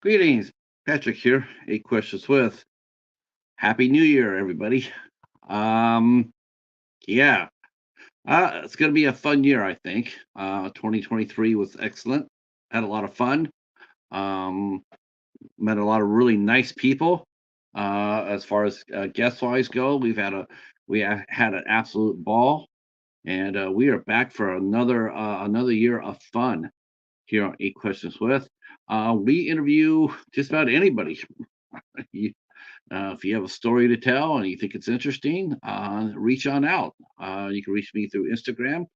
Greetings, Patrick here. 8 questions with. Happy New Year, everybody. Um, yeah, it's gonna be a fun year, I think. 2023 was excellent. Had a lot of fun. Um, Met a lot of really nice people. As far as guest wise go, had an absolute ball, and we are back for another year of fun here on 8 questions with. We interview just about anybody. If you have a story to tell and you think it's interesting, reach on out. You can reach me through Instagram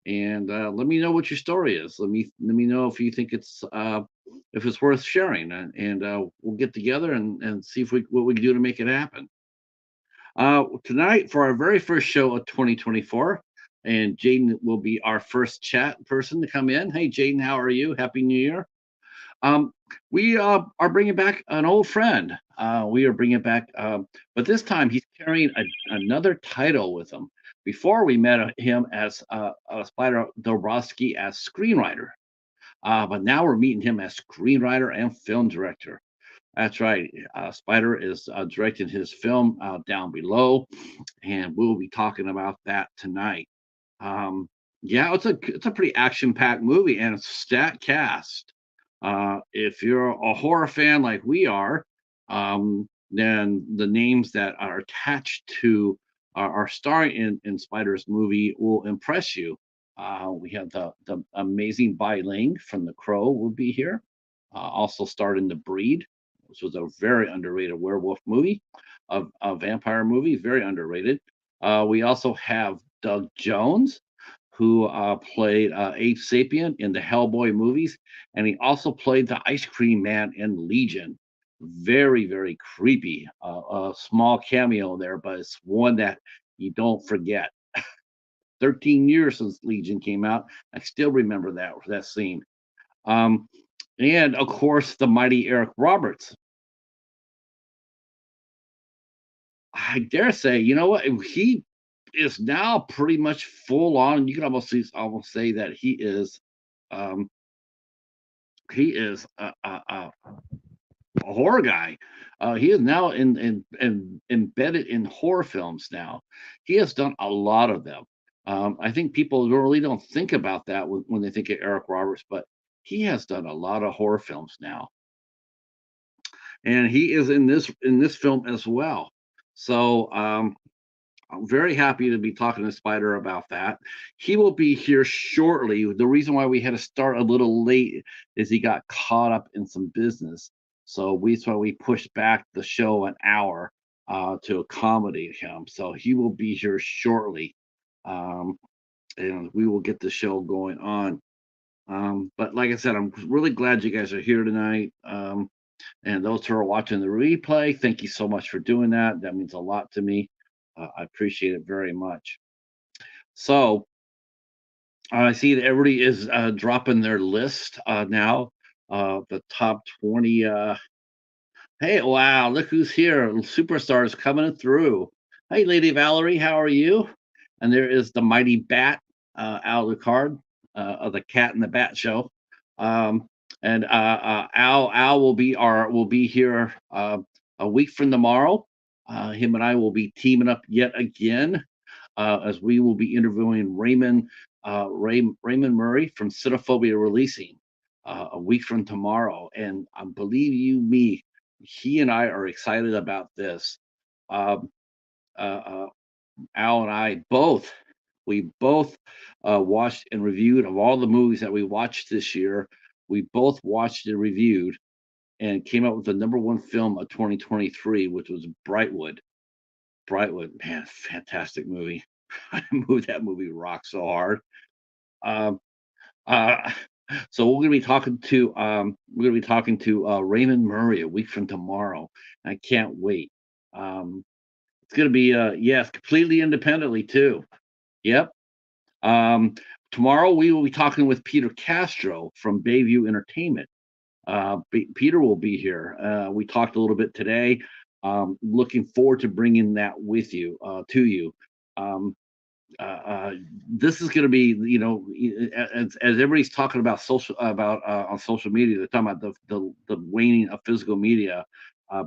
and let me know what your story is. Let me know if you think if it's worth sharing, and we'll get together and see if what we can do to make it happen. Tonight for our very first show of 2024, and Jaden will be our first chat person to come in. Hey, Jaden, how are you? Happy New Year. Um, we are bringing back an old friend. We are bringing back, but this time he's carrying another title with him. Before we met him as Spyder Dobrofsky as screenwriter, but now we're meeting him as screenwriter and film director. That's right. Spider is directing his film Down Below, and we'll be talking about that tonight. Um, yeah, it's a pretty action-packed movie and it's stat cast. If you're a horror fan like we are, then the names that are attached to our starring in Spider's movie will impress you. We have the amazing Ling from The Crow will be here. Also starred in The Breed, which was a very underrated werewolf movie, a vampire movie, very underrated. We also have Doug Jones, who played Abe Sapien in the Hellboy movies, and he also played the Ice Cream Man in Legion. Very, very creepy. A small cameo there, but it's one that you don't forget. 13 years since Legion came out. I still remember that scene. Um, and of course, the mighty Eric Roberts. I dare say, you know what? He is now pretty much full on. You can almost say that um, he is a horror guy. He is now embedded in horror films now. He has done a lot of them. I think people really don't think about that when they think of Eric Roberts, but he has done a lot of horror films now, and he is in this film as well. So I'm very happy to be talking to Spider about that. He will be here shortly. The reason why we had to start a little late is he got caught up in some business. That's why we pushed back the show an hour to accommodate him. So he will be here shortly, um, and we will get the show going on. But like I said, I'm really glad you guys are here tonight. And those who are watching the replay, thank you so much for doing that. That means a lot to me. I appreciate it very much. So I see that everybody is dropping their list now. The top 20. Hey, wow, look who's here. Superstars coming through. Hey, Lady Valerie, how are you? And there is the mighty Bat, Alucard, of the Cat and the Bat show. Um, and Al will be here a week from tomorrow. Him and I will be teaming up yet again as we will be interviewing Raymond Murray from Cinephobia Releasing a week from tomorrow. And believe you me, he and I are excited about this. Um, uh, uh, Al and I we both watched and reviewed of all the movies that we watched this year. We both watched and reviewed and came up with the number one film of 2023, which was Brightwood. Brightwood, man, fantastic movie. That movie rocks so hard. Um, uh, so we're gonna be talking to Raymond Murray a week from tomorrow. I can't wait. Um, it's gonna be yes, completely independently too. Yep. Um, Tomorrow we will be talking with Peter Castro from Bayview Entertainment. Peter will be here. We talked a little bit today. Looking forward to bringing that with you to you. Um, this is going to be, as everybody's talking about on social media, they're talking about the waning of physical media.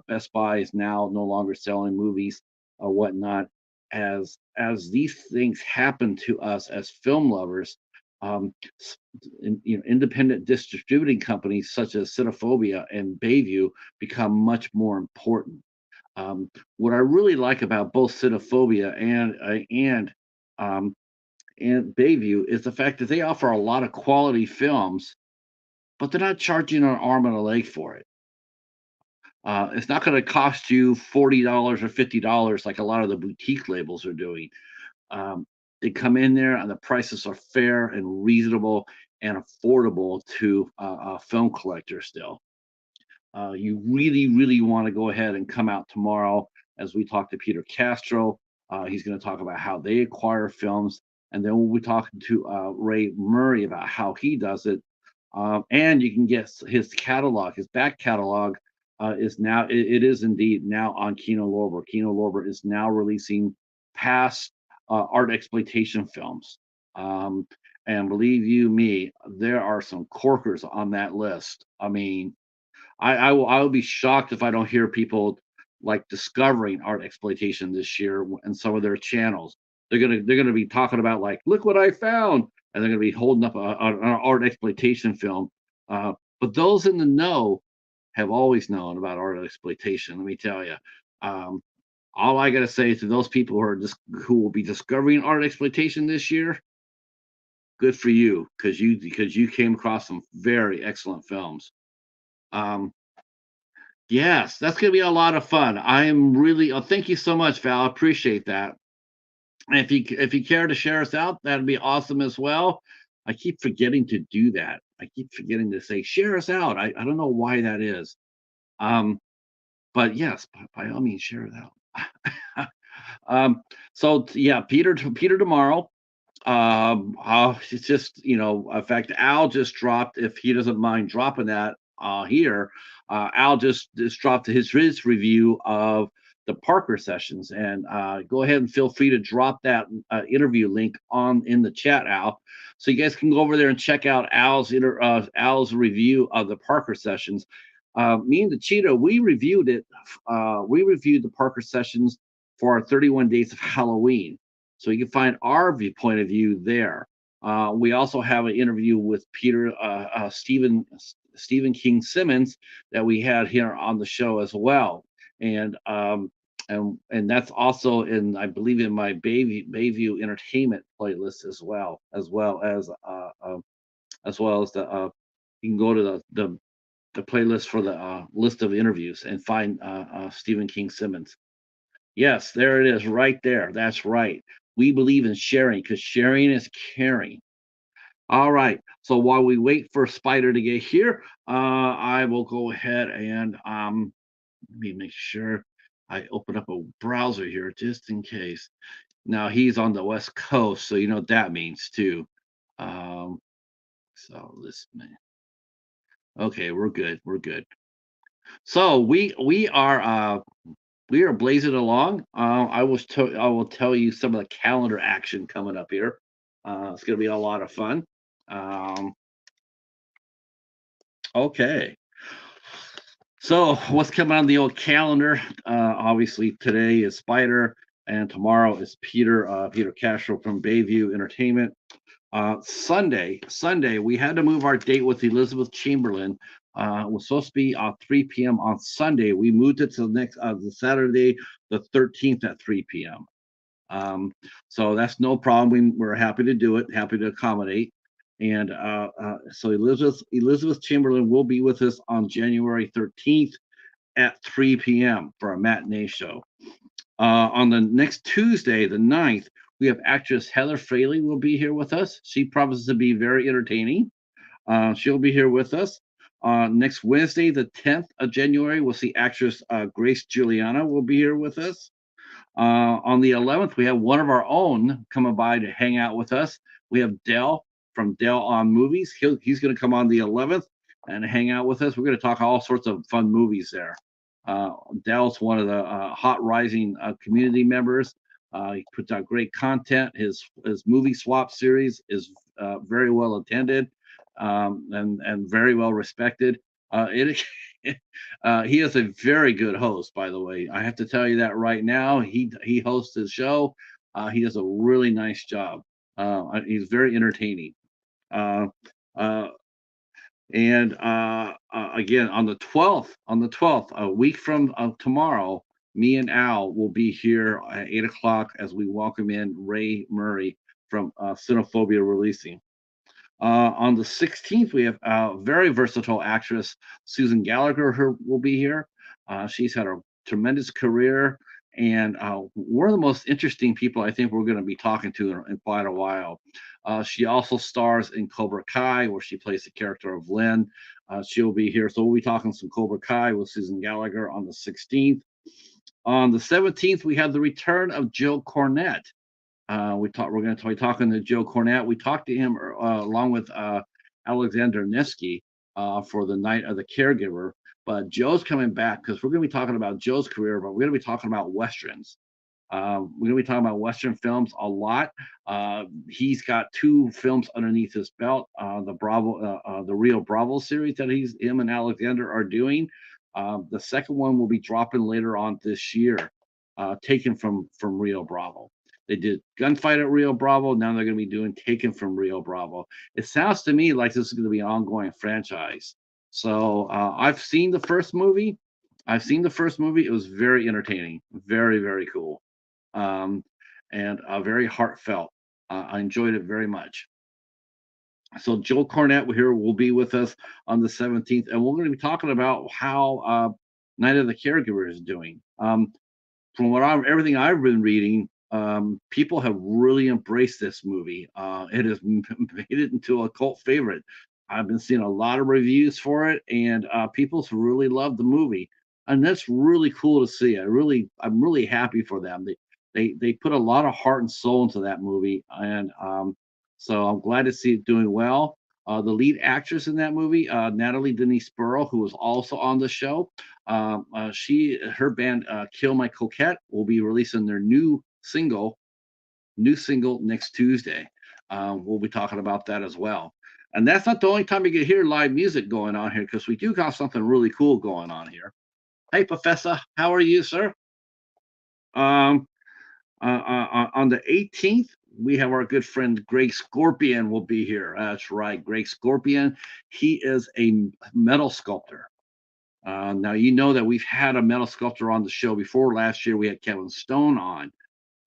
Best Buy is now no longer selling movies or whatnot. As these things happen to us as film lovers, s- independent distributing companies such as Cinephobia and Bayview become much more important. What I really like about both Cinephobia um, and Bayview is the fact that they offer a lot of quality films, but they're not charging an arm and a leg for it. It's not going to cost you $40 or $50 like a lot of the boutique labels are doing. Um, they come in there and the prices are fair and reasonable and affordable to a film collector still. You really, really want to go ahead and come out tomorrow as we talk to Peter Castro. He's going to talk about how they acquire films. And then we'll be talking to Ray Murray about how he does it. And you can get his catalog, his back catalog is now, it is indeed now on Kino Lorber. Kino Lorber is now releasing past art exploitation films. Um, and believe you me, there are some corkers on that list. I mean, I will be shocked if I don't hear people like discovering art exploitation this year in some of their channels. They're gonna be talking about like, look what I found, and they're gonna be holding up an art exploitation film. But those in the know have always known about art exploitation. Let me tell you. Um, all I gotta say to those people who will be discovering art exploitation this year, good for you, because you came across some very excellent films. Um, Yes, that's gonna be a lot of fun. I am really thank you so much, Val. I appreciate that. And if you care to share us out, that'd be awesome as well. I keep forgetting to do that. I keep forgetting to say share us out. I don't know why that is. Um, but yes, by all means, share it out. Yeah, Peter tomorrow. It's just, in fact, Al just dropped, if he doesn't mind dropping that here, Al just dropped his review of the Parker sessions, and go ahead and feel free to drop that interview link on in the chat, Al, so you guys can go over there and check out Al's review of the Parker sessions. Me and the Cheetah, we reviewed it. We reviewed the Parker sessions for our 31 Days of Halloween. So you can find our point of view there. We also have an interview with Stephen King Simmons that we had here on the show as well, and that's also I believe in my Bayview Entertainment playlist as well as the you can go to the playlist for the list of interviews and find Stephen King Simmons. Yes, there it is right there. That's right. We believe in sharing because sharing is caring. All right. So while we wait for Spider to get here, I will go ahead and let me make sure I open up a browser here just in case. Now he's on the West Coast, so you know what that means too. Um, so this okay, we're good. We're good. So we are blazing along. I will tell you some of the calendar action coming up here. It's going to be a lot of fun. Um, okay, so what's coming on the old calendar? Obviously today is Spider, and tomorrow is Peter Castro from Bayview Entertainment. Sunday, we had to move our date with Elizabeth Chamberlain. It was supposed to be 3 p.m. on Sunday. We moved it to the Saturday, the 13th at 3 p.m. So that's no problem. We're happy to do it, happy to accommodate. And so Elizabeth Chamberlain will be with us on January 13th at 3 p.m. for a matinee show. On the next Tuesday, the 9th, we have actress Heather Fraley will be here with us. She promises to be very entertaining. She'll be here with us. Next Wednesday, the 10th of January, we'll see actress Grace Juliana will be here with us. On the 11th, we have one of our own coming by to hang out with us. We have Dell from Dell on Movies. He's going to come on the 11th and hang out with us. We're going to talk all sorts of fun movies there. Dell's one of the hot rising community members. He puts out great content. His movie swap series is very well attended, and very well respected. It he is a very good host, by the way. I have to tell you that right now. He hosts his show. He does a really nice job. He's very entertaining. Uh, uh, and again, on the 12th, a week from tomorrow, me and Al will be here at 8 o'clock as we welcome in Ray Murray from Cinephobia Releasing. On the 16th, we have a very versatile actress, Susan Gallagher, will be here. She's had a tremendous career, and one of the most interesting people I think we're going to be talking to in quite a while. She also stars in Cobra Kai, where she plays the character of Lynn. She'll be here. So we'll be talking some Cobra Kai with Susan Gallagher on the 16th. On the 17th, we have the return of Joe Cornette. We're going to be talking to Joe Cornette. We talked to him along with Alexander Nevsky for the Night of the Caregiver. But Joe's coming back because we're going to be talking about Joe's career, but we're going to be talking about westerns. We're going to be talking about Western films a lot. He's got two films underneath his belt. The Rio Bravo series that him and Alexander are doing. The second one will be dropping later on this year, taken from Rio Bravo. They did Gunfight at Rio Bravo. Now they're going to be doing Taken from Rio Bravo. It sounds to me like this is going to be an ongoing franchise. So I've seen the first movie. It was very entertaining, very, very cool, um, and very heartfelt. I enjoyed it very much. So Joe Cornette here will be with us on the 17th, and we're going to be talking about how Night of the Caregiver is doing. From everything I've been reading, people have really embraced this movie. It has made it into a cult favorite. I've been seeing a lot of reviews for it, and people's really loved the movie, and that's really cool to see. I'm really happy for them. They put a lot of heart and soul into that movie, and so I'm glad to see it doing well. The lead actress in that movie, Natalie Denise Burrow, who was also on the show, her band Kill My Coquette will be releasing their new single next Tuesday. We'll be talking about that as well. And that's not the only time you can hear live music going on here, because we do got something really cool going on here. Hey, Professor, how are you, sir? Um, on the 18th, we have our good friend Greg Scorpion will be here. That's right, Greg Scorpion. He is a metal sculptor. Now, you know that we've had a metal sculptor on the show before. Last year, we had Kevin Stone on,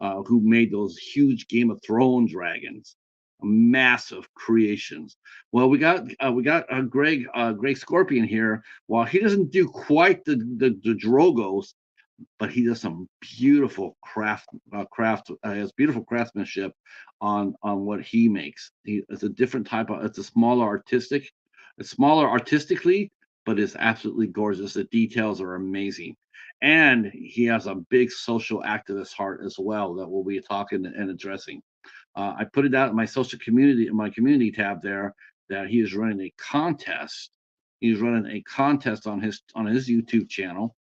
who made those huge Game of Thrones dragons, massive creations. Well, we got Greg Scorpion here. While he doesn't do quite the Drogos, but he does some beautiful craft. Has beautiful craftsmanship on what he makes. It's a different type of. It's a smaller artistic. It's smaller artistically, but it's absolutely gorgeous. The details are amazing, and he has a big social activist heart as well that we'll be talking and addressing. I put it out in my social community, in my community tab there, that he is running a contest. He's running a contest on his YouTube channel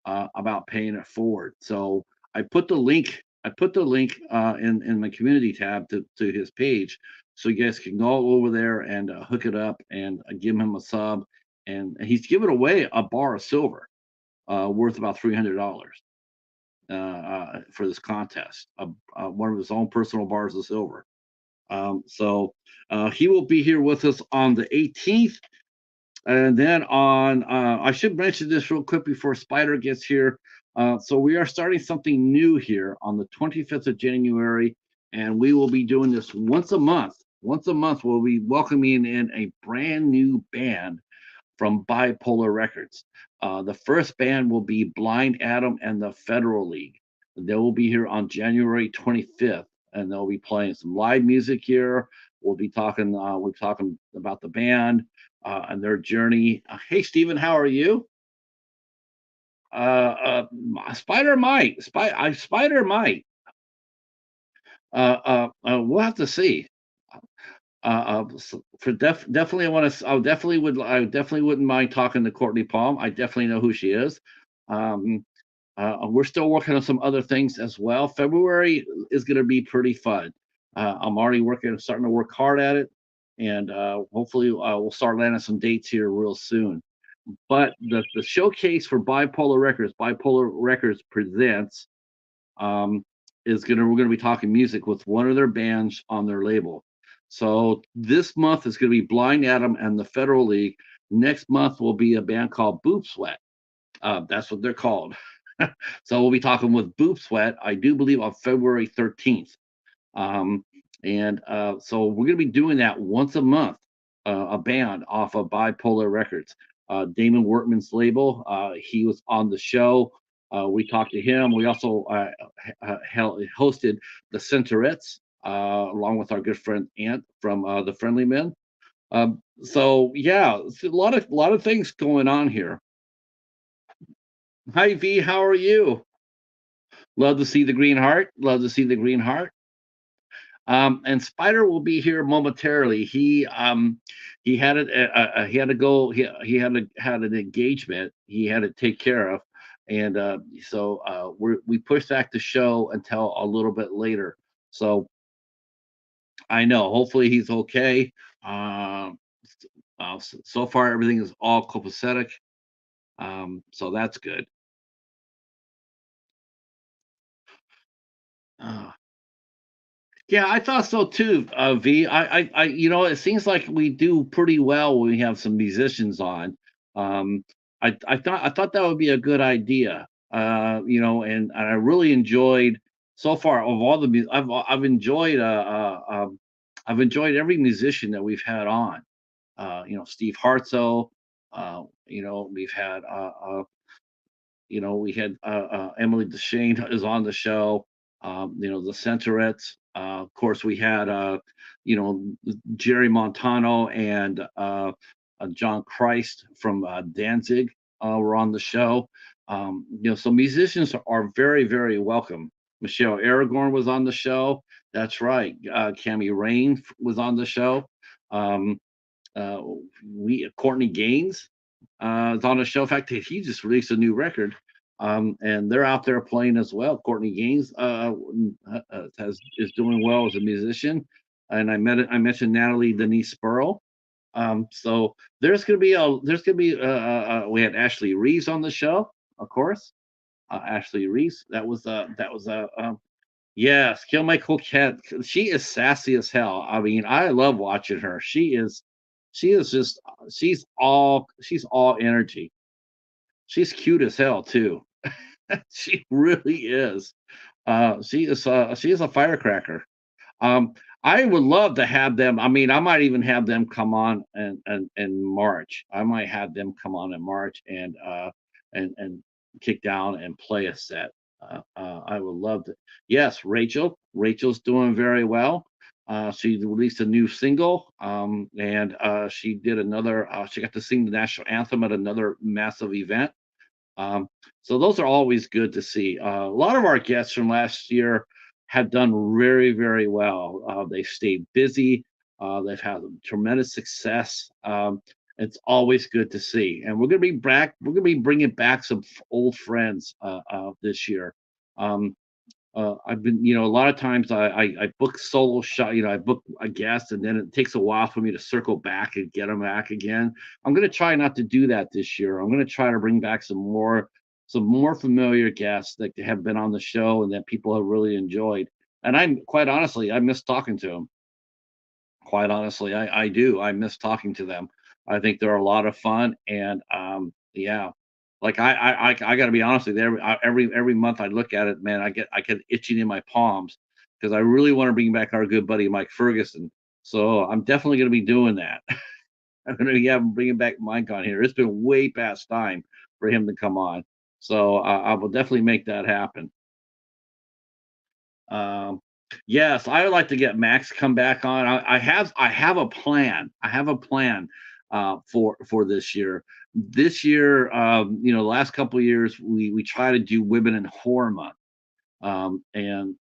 about paying it forward. So I put the link. In my community tab to his page, so you guys can go over there and hook it up and give him a sub. And he's giving away a bar of silver worth about $300 for this contest. One of his own personal bars of silver. So he will be here with us on the 18th. And then I should mention this real quick before Spyder gets here. So we are starting something new here on the 25th of January, and we will be doing this once a month. Once a month, we'll be welcoming in a brand new band from Bipolar Records. The first band will be Blind Adam and the Federal League. They will be here on January 25th, and they'll be playing some live music here. We'll be talking. We're talking about the band and their journey. Hey, Stephen, how are you? Spider might. Spider might. We'll have to see. Definitely, I definitely wouldn't mind talking to Courtney Palm. I definitely know who she is. Um, we're still working on some other things as well. February is going to be pretty fun. I'm already starting to work hard at it, and hopefully we'll start landing some dates here real soon. But the showcase for Bipolar Records presents, um, we're gonna be talking music with one of their bands on their label. So this month is gonna be Blind Adam and the Federal League. Next month will be a band called Boob Sweat. That's what they're called. So we'll be talking with Boob Sweat, I do believe, on February 13th. Um, and so we're going to be doing that once a month, a band off of Bipolar Records. Damon Wortman's label. He was on the show. We talked to him. We also hosted the Centaurettes, along with our good friend Ant from the Friendly Men. So yeah, it's a lot of things going on here. Hi V, how are you? Love to see the green heart. Love to see the green heart. And Spider will be here momentarily. He had it. He had to go. Had an engagement. He had to take care of, and so we pushed back the show until a little bit later. So I know. Hopefully he's okay. Um, so far everything is all copacetic. So that's good. Uh, Yeah, I thought so too, V. It seems like we do pretty well when we have some musicians on. I thought that would be a good idea. And I really enjoyed so far of all the I've enjoyed every musician that we've had on. Steve Hartso. We've had we had Emily Deshane is on the show. The Centaurettes. Of course, we had you know Jerry Montano and John Christ from Danzig were on the show. So musicians are very, very welcome. Michelle Aragorn was on the show. That's right. Cami Rain was on the show. Um, uh, we Courtney Gaines is on the show. In fact, he just released a new record, and they're out there playing as well. Courtney Gaines is doing well as a musician, and I mentioned Natalie Denise Spurl. So we had Ashley Reeves on the show, of course. Ashley Reeves. Yes, Kill My Coquette. She is sassy as hell. I mean, I love watching her. She is just, she's all energy. She's cute as hell too. She really is. She is a firecracker. Um, I would love to have them. I mean, I might even have them come on in March. I might have them come on in March and kick down and play a set. I would love to. Yes, Rachel. Rachel's doing very well. She released a new single, and she did another. She got to sing the national anthem at another massive event. Um, so those are always good to see. A lot of our guests from last year have done very, very well. They've stayed busy. They've had tremendous success. It's always good to see. And we're going to be back. We're going to be bringing back some old friends this year. Um, I've been, a lot of times I book solo shot, I book a guest and then it takes a while for me to circle back and get them back again. I'm going to try not to do that this year. I'm going to try to bring back some more familiar guests that have been on the show and that people have really enjoyed. And I'm quite honestly, I miss talking to them. Quite honestly, I do. I miss talking to them. I think they're a lot of fun, and yeah, like I got to be honest with you. Every month I look at it, man, I get itching in my palms because I really want to bring back our good buddy Mike Ferguson. So I'm definitely going to be doing that. I'm going to be bringing back Mike on here. It's been way past time for him to come on, so I will definitely make that happen. Um, yes, I would like to get Max come back on. I have a plan. I have a plan for this year. This year, the last couple of years, we try to do Women in Horror Month, and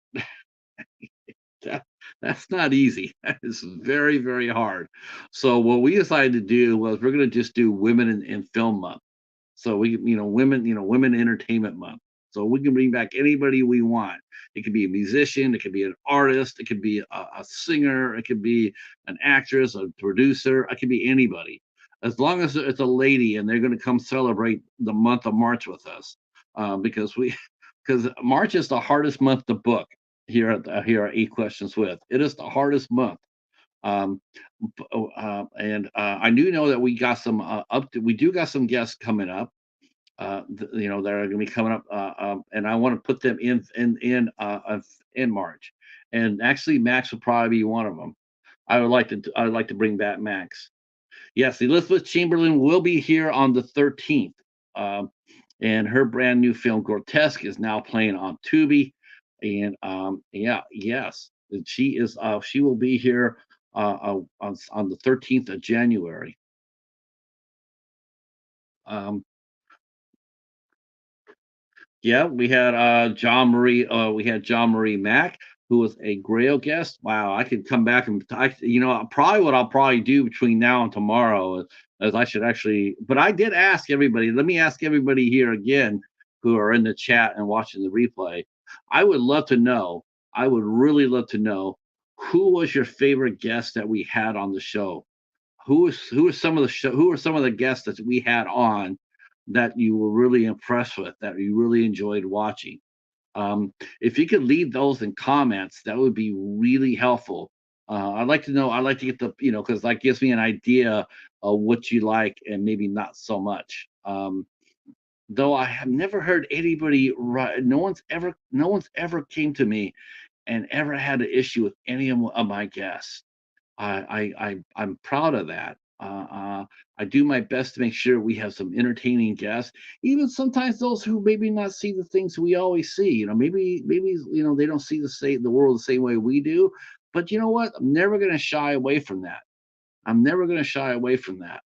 that, that's not easy. That is very, very hard. So what we decided to do was we're going to just do Women in Film Month. So women Entertainment Month. So we can bring back anybody we want. It could be a musician, it could be an artist, it could be a singer, it could be an actress, a producer, it could be anybody. As long as it's a lady and they're going to come celebrate the month of March with us, because we because March is the hardest month to book here at Eight Questions with. It is the hardest month. Um, and I do know that we got some we do got some guests coming up. That are going to be coming up, and I want to put them in March. And actually, Max will probably be one of them. I would like to bring back Max. Yes, Elizabeth Chamberlain will be here on the 13th. Um, and her brand new film Grotesque is now playing on Tubi. And yeah, yes, and she will be here on the 13th of January. Um, Yeah, we had John Marie Mack, who was a Grail guest. Wow, I could come back and probably what I'll probably do between now and tomorrow is I should actually, but I did ask everybody. Let me ask everybody here again who are in the chat and watching the replay. I would love to know. I would really love to know who was your favorite guest that we had on the show. Who are some of the guests that we had on that you were really impressed with, that you really enjoyed watching? If you could leave those in comments, that would be really helpful. I'd like to know. I'd like to get because that gives me an idea of what you like and maybe not so much. Though I have never heard anybody. No one's ever came to me and ever had an issue with any of my guests. I'm proud of that. I do my best to make sure we have some entertaining guests, even sometimes those who maybe not see the things we always see. Maybe they don't see the world the same way we do. But you know what? I'm never going to shy away from that. I'm never going to shy away from that.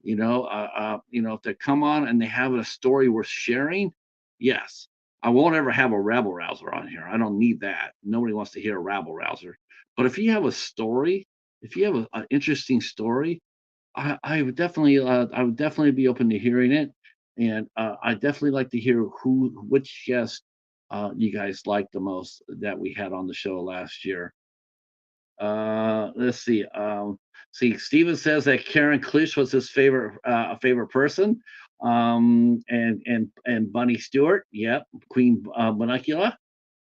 If they come on and they have a story worth sharing, yes. I won't ever have a rabble rouser on here. I don't need that. Nobody wants to hear a rabble rouser. But if you have a story, if you have an interesting story, I would definitely be open to hearing it, and I definitely like to hear which guest you guys liked the most that we had on the show last year. Let's see. Steven says that Karen Klisch was his favorite person. And Bunny Stewart, yep, Queen Bunnicula.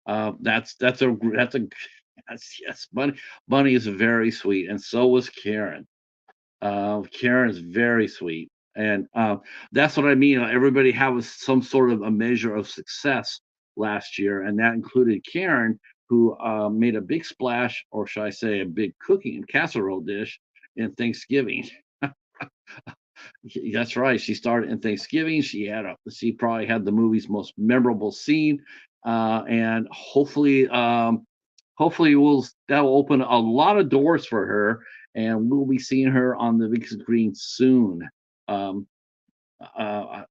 That's a yes. Bunny is very sweet, and so was Karen. Karen's very sweet, and that's what I mean. Everybody had some sort of a measure of success last year, and that included Karen, who made a big splash, or should I say, a big cooking casserole dish in Thanksgiving. That's right. She started in Thanksgiving. She probably had the movie's most memorable scene, and hopefully that will open a lot of doors for her, and we'll be seeing her on the big screen soon. Um, uh,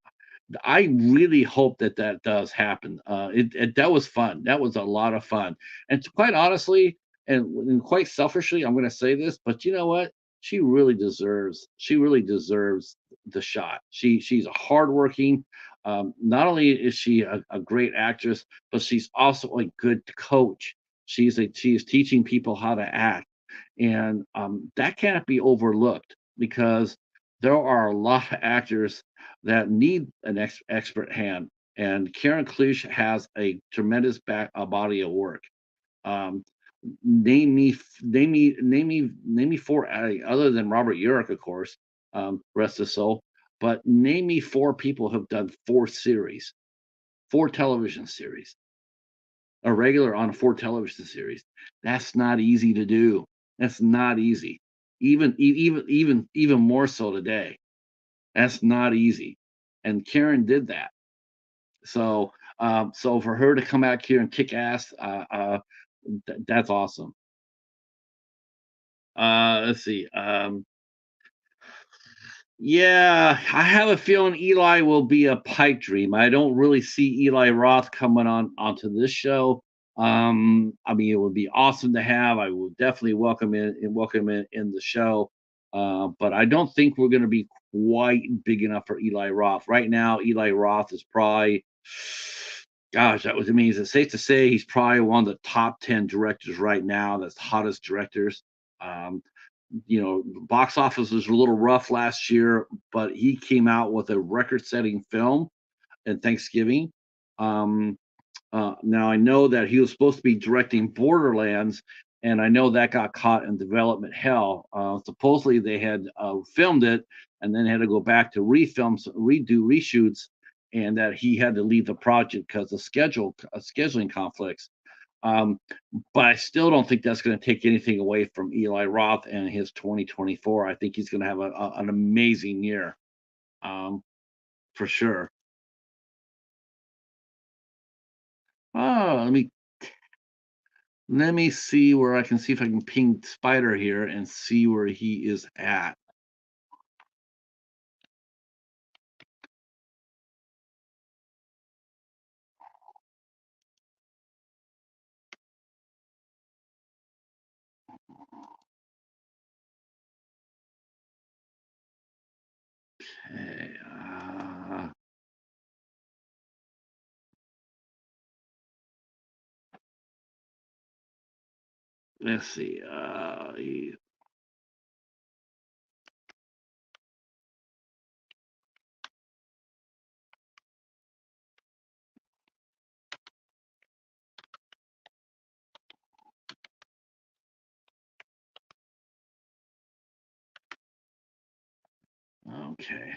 I really hope that that does happen. That was fun. That was a lot of fun. And quite honestly, and quite selfishly, I'm going to say this, but you know what? She really deserves the shot. She's a hardworking. Not only is she a great actress, but she's also a good coach. She is teaching people how to act, and that can't be overlooked because there are a lot of actors that need an expert hand. And Karen Klush has a tremendous body of work. Um, name me four, other than Robert Urich, of course, rest his soul. But name me four people who've done four television series, a regular on four television series. That's not easy to do. That's not easy. Even more so today. That's not easy. And Karen did that. So for her to come out here and kick ass, that's awesome. Let's see. Yeah, I have a feeling Eli will be a pipe dream. I don't really see Eli Roth coming onto this show. I mean, it would be awesome to have. I would definitely welcome in the show. But I don't think we're going to be quite big enough for Eli Roth right now. Eli Roth is probably Gosh, that was I mean, is it safe to say he's probably one of the top 10 directors right now, that's hottest directors? Um, box office was a little rough last year, but he came out with a record-setting film in Thanksgiving. Um, Now I know that he was supposed to be directing Borderlands, and I know that got caught in development hell. Supposedly they had filmed it and then had to go back to redo reshoots, and that he had to leave the project because of scheduling conflicts. Um, but I still don't think that's going to take anything away from Eli Roth and his 2024. I think he's going to have an amazing year, um, for sure. Oh, let me see where I can see if I can ping Spider here and see where he is at. Okay, let's see. Okay.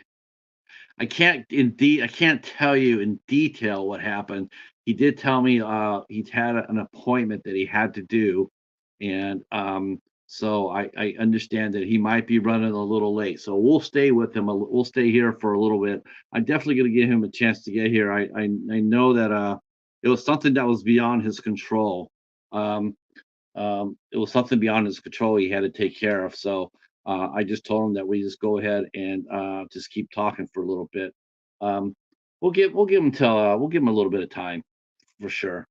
I can't tell you in detail what happened. He did tell me he'd had an appointment that he had to do, and so I understand that he might be running a little late. So we'll stay with him. We'll stay here for a little bit. I'm definitely going to give him a chance to get here. I know that it was something that was beyond his control. Um, it was something beyond his control he had to take care of. So I just told him that we just go ahead and just keep talking for a little bit. Um, we'll give him a little bit of time for sure.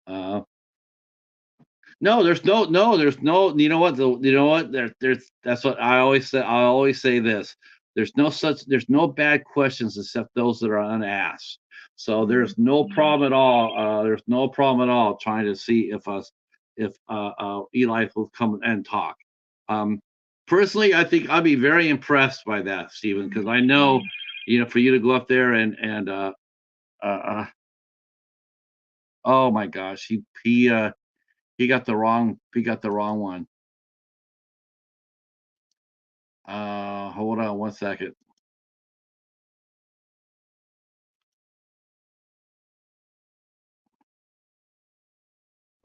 Uh, no, there's no. You know what? You know what? There's that's what I always say. I always say this. There's no bad questions except those that are unasked. So there's no problem at all. There's no problem at all trying to see if Eli will come and talk. Um, Personally, I think I'd be very impressed by that, Stephen, because I know, for you to go up there and uh, uh oh my gosh, he got the wrong one. Hold on one second.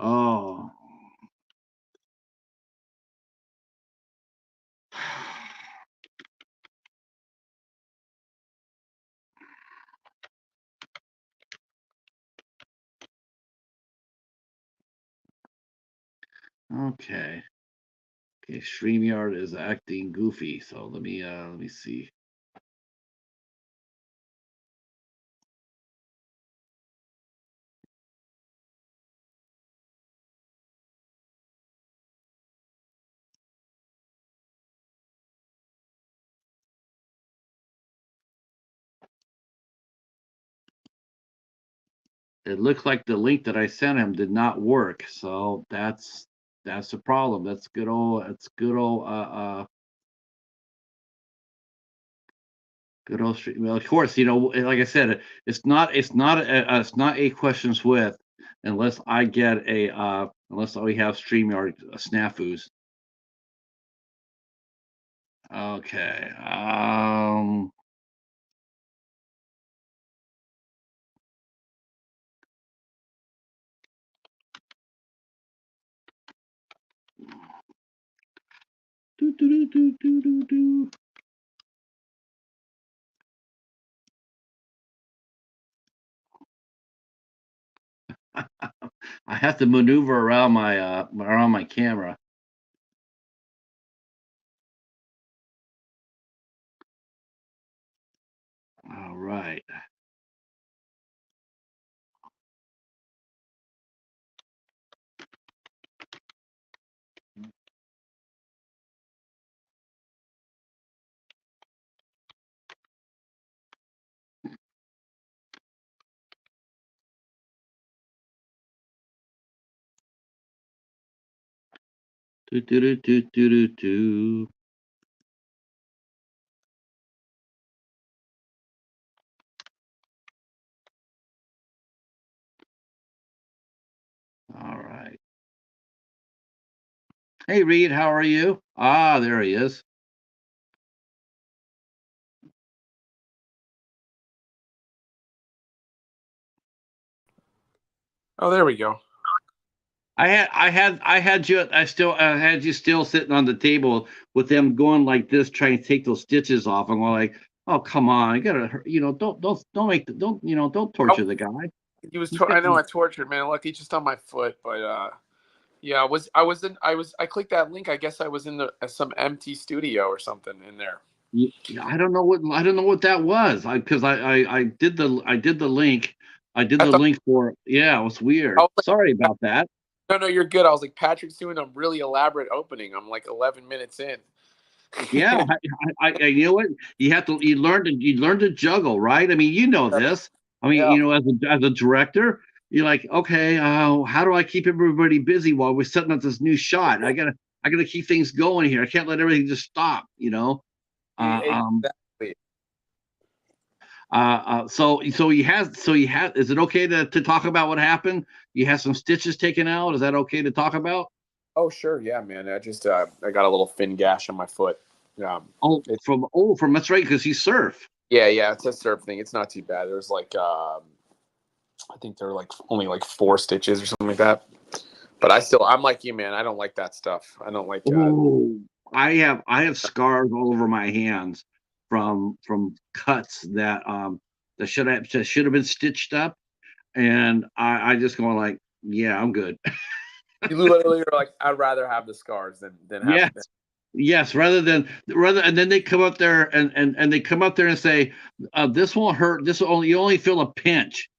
Oh, okay. Okay, StreamYard is acting goofy, so let me see. It looks like the link that I sent him did not work, so that's the problem. That's good old stream. Well, of course, like I said, it's not a questions with unless I get unless we have StreamYard snafus. Okay. Do, do, do, do, do, do, do. I have to maneuver around my camera. All right. Do, do, do, do, do, do, do. All right. Hey, Reed, how are you? Ah, there he is. Oh, there we go. I had you still sitting on the table with them going like this, trying to take those stitches off. I'm like, oh, come on, you gotta, don't Oh, torture the guy. he was. He's got, I know I tortured, man. Lucky just on my foot, but yeah, I clicked that link. I guess I was in some empty studio or something in there. yeah, I don't know what that was. Because I did the link. I did I the thought link for, yeah, it was I weird. was Sorry like, about that. no, you're good. I was like, Patrick's doing a really elaborate opening. I'm like 11 minutes in. Yeah, you know what? You learn to juggle, right? I mean, you know this. I mean, Yeah, as a director, you're like, okay, how do I keep everybody busy while we're setting up this new shot? I gotta keep things going here. I can't let everything just stop, you know. Uh, um, exactly. so you have. Is it okay to talk about what happened? You have some stitches taken out. Is that okay to talk about? Oh, sure, yeah, man. I got a little thin gash on my foot. It, From that's right, because you surf. yeah, it's a surf thing. It's not too bad. There's like I think there are like only like 4 stitches or something like that. But I'm like you, man. I don't like that stuff. I don't like. Oh, I have scars all over my hands from cuts that should have been stitched up, and I just going like, yeah, I'm good. You literally are like, I'd rather have the scars than have. Yes, yes. Rather, and then they come up there and they come up there and say, this won't hurt. This will only you only feel a pinch,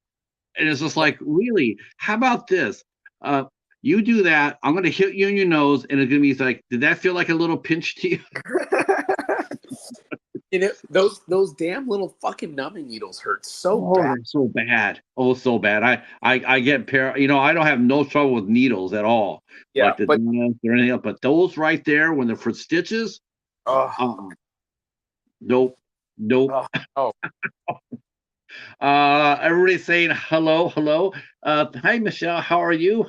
and it's just like, really? How about this? Uh, you do that. I'm going to hit you in your nose, and it's going to be like, did that feel like a little pinch to you? Those damn little fucking numbing needles hurt so Oh, bad. they're so bad. Oh, so bad. I get I don't have no trouble with needles at all, Yeah, like the but dentist or anything else. But those right there, when they're for stitches, oh, uh-uh. Nope, nope. oh, oh, Everybody's saying hello, hello. Hi, Michelle. How are you?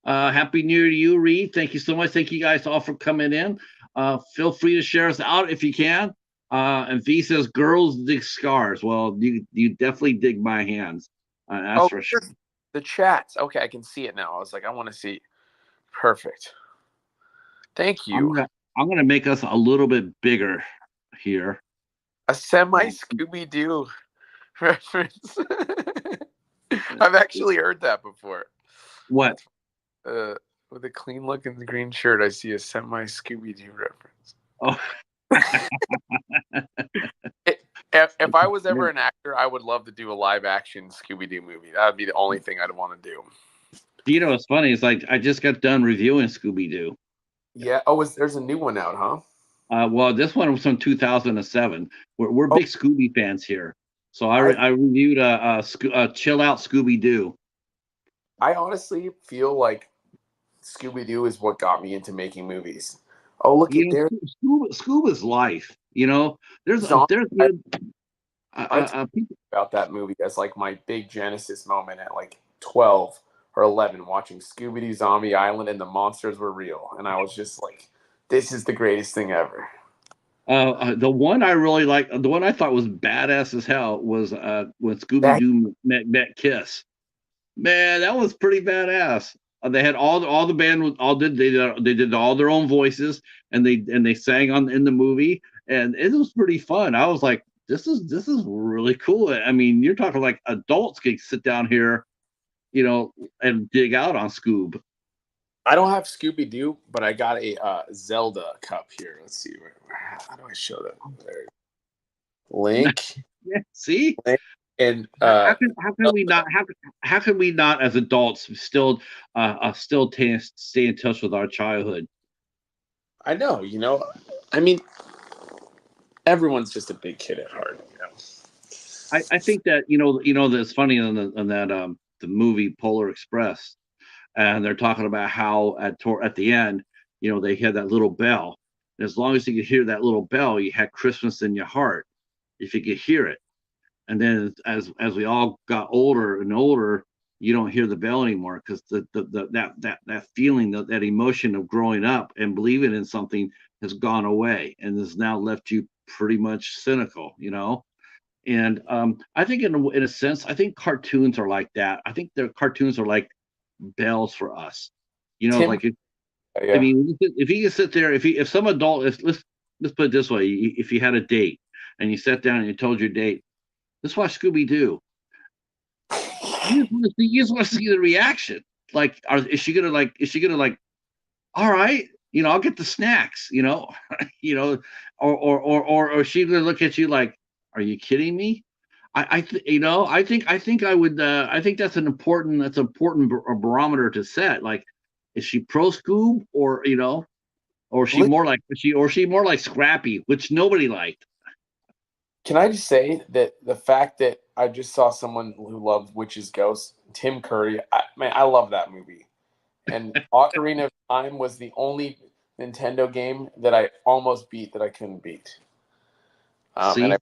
Happy New Year to you, Reed. Thank you so much. Thank you guys all for coming in. Feel free to share us out if you can. And V says, "Girls dig scars." Well, you definitely dig my hands. That's oh, for sure. here's the chats. Okay, I can see it now. I was like, I want to see. Perfect. Thank I'm you. gonna I'm gonna make us a little bit bigger here. A semi Uh, Scooby Doo reference. I've actually heard that before. what? That's uh, with a clean looking green shirt. I see a semi Scooby Doo reference. Oh, If I was ever an actor, I would love to do a live action Scooby Doo movie. That would be the only thing I'd want to do. it's funny. It's like I just got done reviewing Scooby Doo. Yeah. Oh, there's a new one out, huh? Well, this one was from 2007. We're Oh, big Scooby fans here, so I I reviewed a Chill Out Scooby Doo. I honestly feel like Scooby Doo is what got me into making movies. Oh, look at there's Scuba's life. zombie. There's I, I talk people. about that movie as like my big Genesis moment at like 12 or 11, watching Scooby Doo Zombie Island, and the monsters were real, and I was just like, "This is the greatest thing ever." The one I really like, the one I thought was badass as hell was when Scooby That Doo met Kiss. Man, that was pretty badass. They had all the band was all did they did all their own voices and they sang on in the movie and it was pretty fun. I was like, this is really cool. I mean, you're talking like adults can sit down here, and dig out on Scoob. I don't have Scooby Doo, but I got a Zelda cup here. Let's see, how do I show that? There, link, Yeah, see, link, and how can we not how can we not as adults still stay in touch with our childhood? I know, I mean, everyone's just a big kid at heart. I think that that's funny in that the movie Polar Express, and they're talking about how at the end, they had that little bell. And as long as you could hear that little bell, you had Christmas in your heart if you could hear it. And then as we all got older and older, you don't hear the bell anymore because that feeling, that emotion of growing up and believing in something has gone away and has now left you pretty much cynical. And I think in a sense, I think cartoons are like that. I think their cartoons are like bells for us. Tim, Like I yeah. mean, if you can sit there, if some adult, if let's put it this way, if you had a date and you sat down and you told your date, let's watch Scooby Doo. You just want to see the reaction. Like, is she gonna like? All right, I'll get the snacks. you know, or is she gonna look at you like, are you kidding me? I think I would. I think that's an important barometer to set. Like, is she pro Scoob or is she more like Scrappy, which nobody liked. Can I just say that the fact that I just saw someone who loved Witch's Ghost, Tim Curry, man, I love that movie. And Ocarina of Time was the only Nintendo game that I almost beat that I couldn't beat. And See,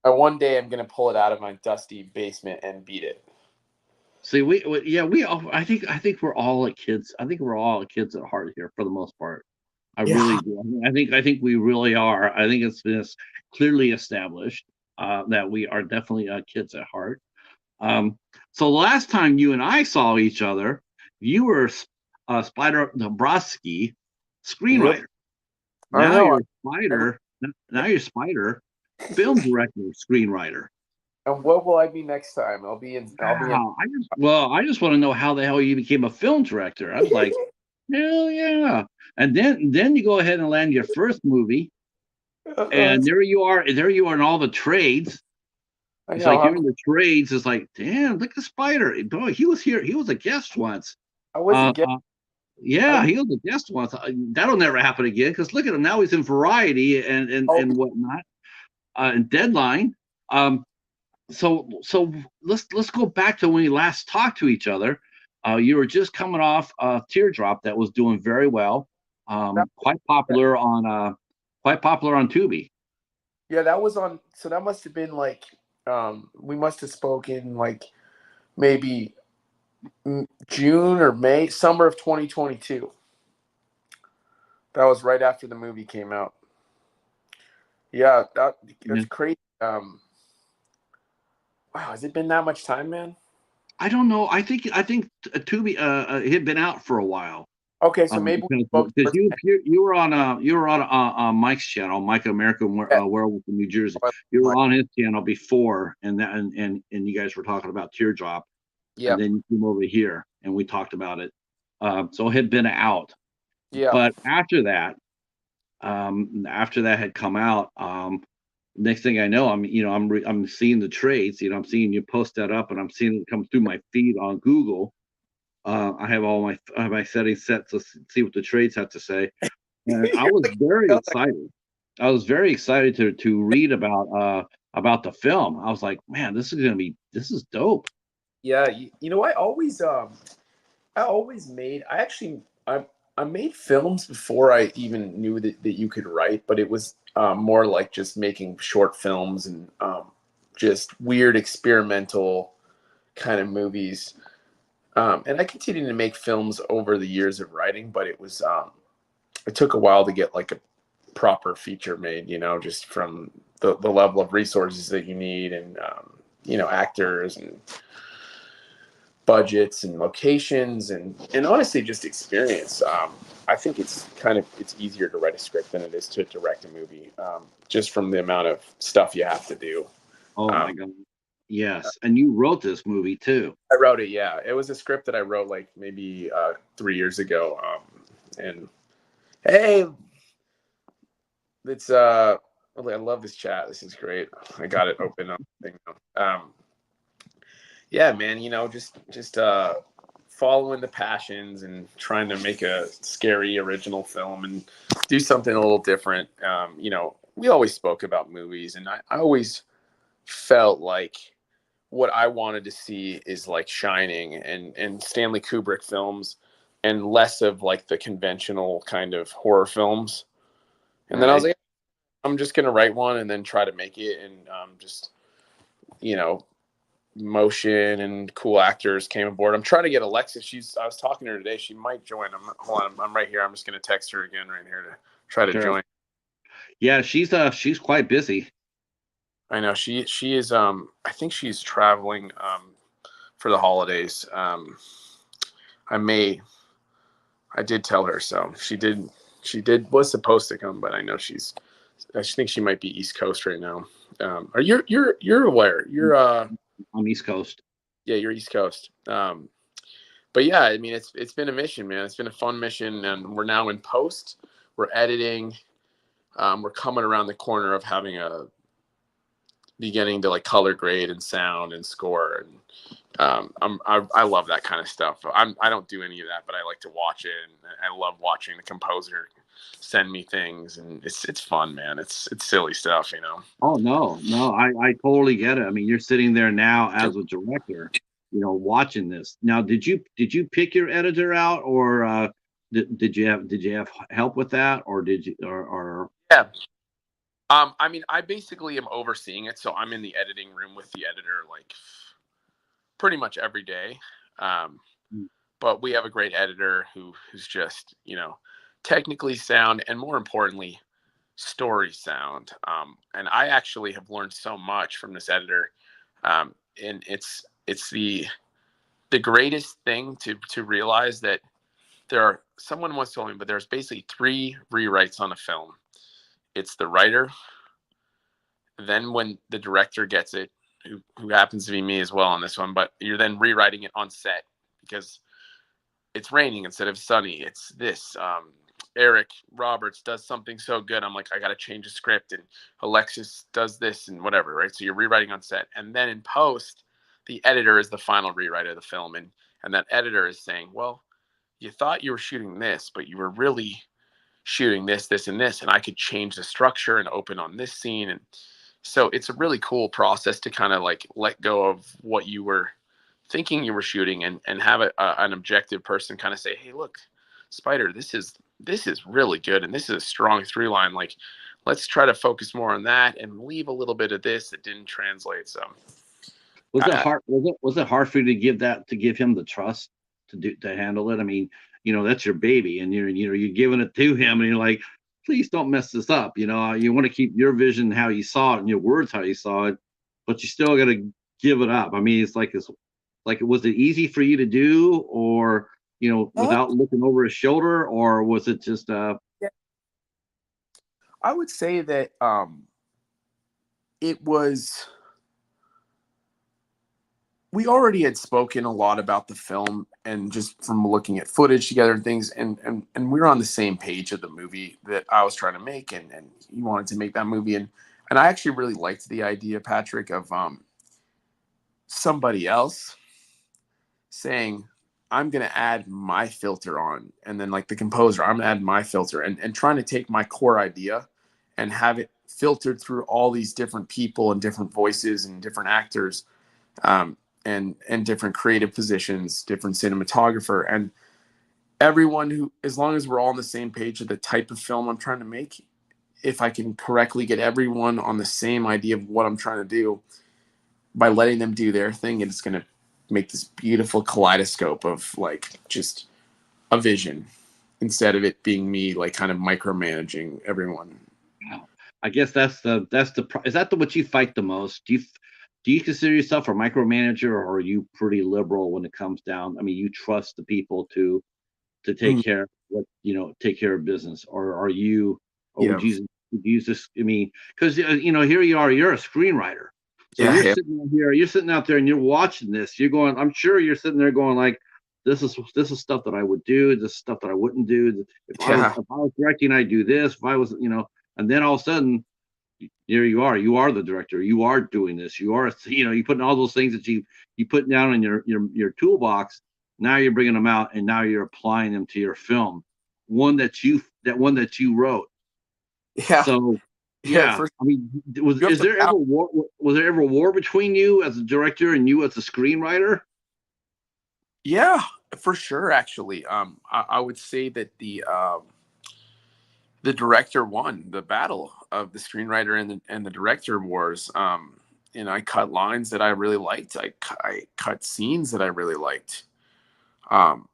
one day I'm gonna pull it out of my dusty basement and beat it. see, yeah, we all. I think we're all like kids. I think we're all kids at heart here for the most part. I really Yeah. do. I think we really are. I think it's been clearly established that we are definitely kids at heart. Um, so the last time you and I saw each other, you were Spyder Dobrofsky, Yep. screenwriter. I Now know. you're Spyder. Now you're Spyder, film director, screenwriter. And what will I be next time? I'll be in. Wow. I just want to know how the hell you became a film director. I was like, hell yeah. And then you go ahead and land your first movie, and there you are in all the trades. I It's know. like you're in the trades. It's like, damn, look at Spyder. Boy, he was here. He was a guest once. I Uh, wasn't getting. uh, I yeah, was, he was a guest once. That'll never happen again. Because look at him now. He's in Variety oh, and whatnot. And Deadline. Um, so let's go back to when we last talked to each other. You were just coming off Teardrop that was doing very well. that, Quite popular on Tubi. yeah, that was on. So that must have been like, we must have spoken like maybe June or May, summer of 2022. That was right after the movie came out. Yeah, Yeah. that's crazy. Wow, has it been that much time, man? I don't know. I think Tubi it had been out for a while. Okay, so maybe we spoke Because towards you were on Mike's channel, Mike American the Werewolf in New Jersey. end. You were on his channel before, and you guys were talking about Teardrop, and Yeah, then you came over here and we talked about it. So it had been out, yeah, but after that had come out, next thing I know, I'm seeing the trades. I'm seeing you post that up, and I'm seeing it come through my feed on Google. I have my settings set to see what the trades have to say, and I You're was like, very excited. I was very excited to read about the film. I was like, man, this is dope. yeah. You know, I always made. I made films before I even knew that you could write, but it was more like just making short films and just weird experimental kind of movies. And I continued to make films over the years of writing, but it took a while to get like a proper feature made, just from the level of resources that you need and, actors and budgets and locations and honestly just experience. I think it's easier to write a script than it is to direct a movie, just from the amount of stuff you have to do. Oh Um, my god, yes! And you wrote this movie too. I wrote it. Yeah, it was a script that I wrote like maybe 3 years ago. And hey, it's I love this chat. This is great. I got it open up. Yeah, man. Just following the passions and trying to make a scary original film and do something a little different. We always spoke about movies, and I always felt like what I wanted to see is like Shining and Stanley Kubrick films. and less of like the conventional kind of horror films. And then I was Right. like, I'm just going to write one and then try to make it. And just, you know, motion and cool actors came aboard. I'm trying to get Alexis. I was talking to her today. She might join. Hold on. I'm right here. I'm just going to text her again right here to try to Sure. join. Yeah, she's quite busy. I know she is. I think she's traveling for the holidays. I did tell her, so she was supposed to come, but I know I think she might be East Coast right now. Are you're aware? You're On East Coast. yeah, you're East Coast. But yeah, I mean it's been a mission, man. It's been a fun mission, and we're now in post. We're editing. We're coming around the corner of having beginning to like color grade and sound and score, and I love that kind of stuff. I don't do any of that, but I like to watch it, and I love watching the composer send me things, and it's fun, man. It's silly stuff, you know. Oh no, I totally get it. I mean, you're sitting there now as a director, watching this. Now, did you pick your editor out, or did you have help with that, or did you or Yeah. I mean, I basically am overseeing it, so I'm in the editing room with the editor like pretty much every day. Um, but we have a great editor who's just, technically sound, and more importantly, story sound. And I actually have learned so much from this editor. And it's the greatest thing to realize that someone once told me, but there's basically 3 rewrites on a film. It's the writer, then when the director gets it, who happens to be me as well on this one, but you're then rewriting it on set because it's raining instead of sunny. It's this. Eric Roberts does something so good. I'm like, I got to change the script, and Alexis does this and whatever, right? So you're rewriting on set, and then in post, the editor is the final rewrite of the film, and that editor is saying, well, you thought you were shooting this, but you were really shooting this, this, and this, and I could change the structure and open on this scene. And so it's a really cool process to kind of like let go of what you were thinking you were shooting, and have an objective person kind of say, hey, look, Spyder, this is really good, and this is a strong through line. Like, let's try to focus more on that and leave a little bit of this that didn't translate. So was it hard? Was it hard for you to give him the trust to handle it? I mean, that's your baby, and you're giving it to him, and you're like, please don't mess this up. You want to keep your vision how you saw it and your words how you saw it, but you still got to give it up. I mean, was it easy for you to do, or without looking over his shoulder, or was it just I would say that it was. We already had spoken a lot about the film, and just from looking at footage together and things, and we were on the same page of the movie that I was trying to make, and he wanted to make that movie, and I actually really liked the idea, Patrick, of somebody else saying, I'm going to add my filter on, and then like the composer, I'm going to add my filter, and trying to take my core idea and have it filtered through all these different people and different voices and different actors. And different creative positions, different cinematographer, and everyone who, as long as we're all on the same page of the type of film I'm trying to make, if I can correctly get everyone on the same idea of what I'm trying to do by letting them do their thing, it's going to make this beautiful kaleidoscope of like just a vision instead of it being me like kind of micromanaging everyone. I guess is that what you fight the most? Do you consider yourself a micromanager, or are you pretty liberal when it comes down? I mean, you trust the people to take care of take care of business, or are you, or Yeah. would you use this? I mean, because here you are, you're a screenwriter, so you're sitting out there and you're watching this. You're going, I'm sure you're sitting there going like, this is stuff that I would do. This is stuff that I wouldn't do. If I was directing, I'd do this. If I was, and then all of a sudden, here you are the director, you are doing this, you putting all those things that you put down in your toolbox. Now you're bringing them out, and now you're applying them to your film, one that you wrote. So I mean, was there ever war between you as a director and you as a screenwriter? Yeah, For sure, actually. I would say that the director won the battle of the screenwriter and the director wars. And I cut lines that I really liked. I cut scenes that I really liked. Um,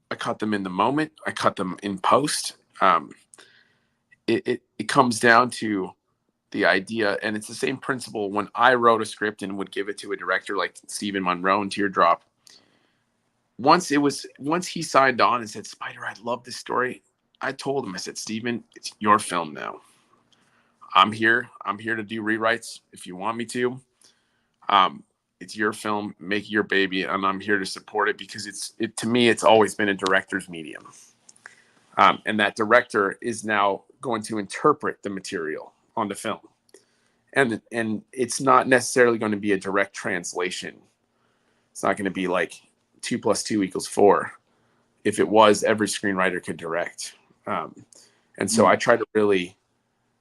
I cut them in the moment. I cut them in post. It comes down to the idea, and it's the same principle when I wrote a script and would give it to a director like Stephen Monroe and Teardrop. Once he signed on and said, Spyder, I love this story. I told him, I said, Stephen, it's your film now. I'm here. I'm here to do rewrites if you want me to. Um, it's your film, make your baby, and I'm here to support it because it to me, it's always been a director's medium. And that director is now going to interpret the material on the film. And it's not necessarily going to be a direct translation. It's not going to be like 2+2=4. If it was, every screenwriter could direct. And so I try to really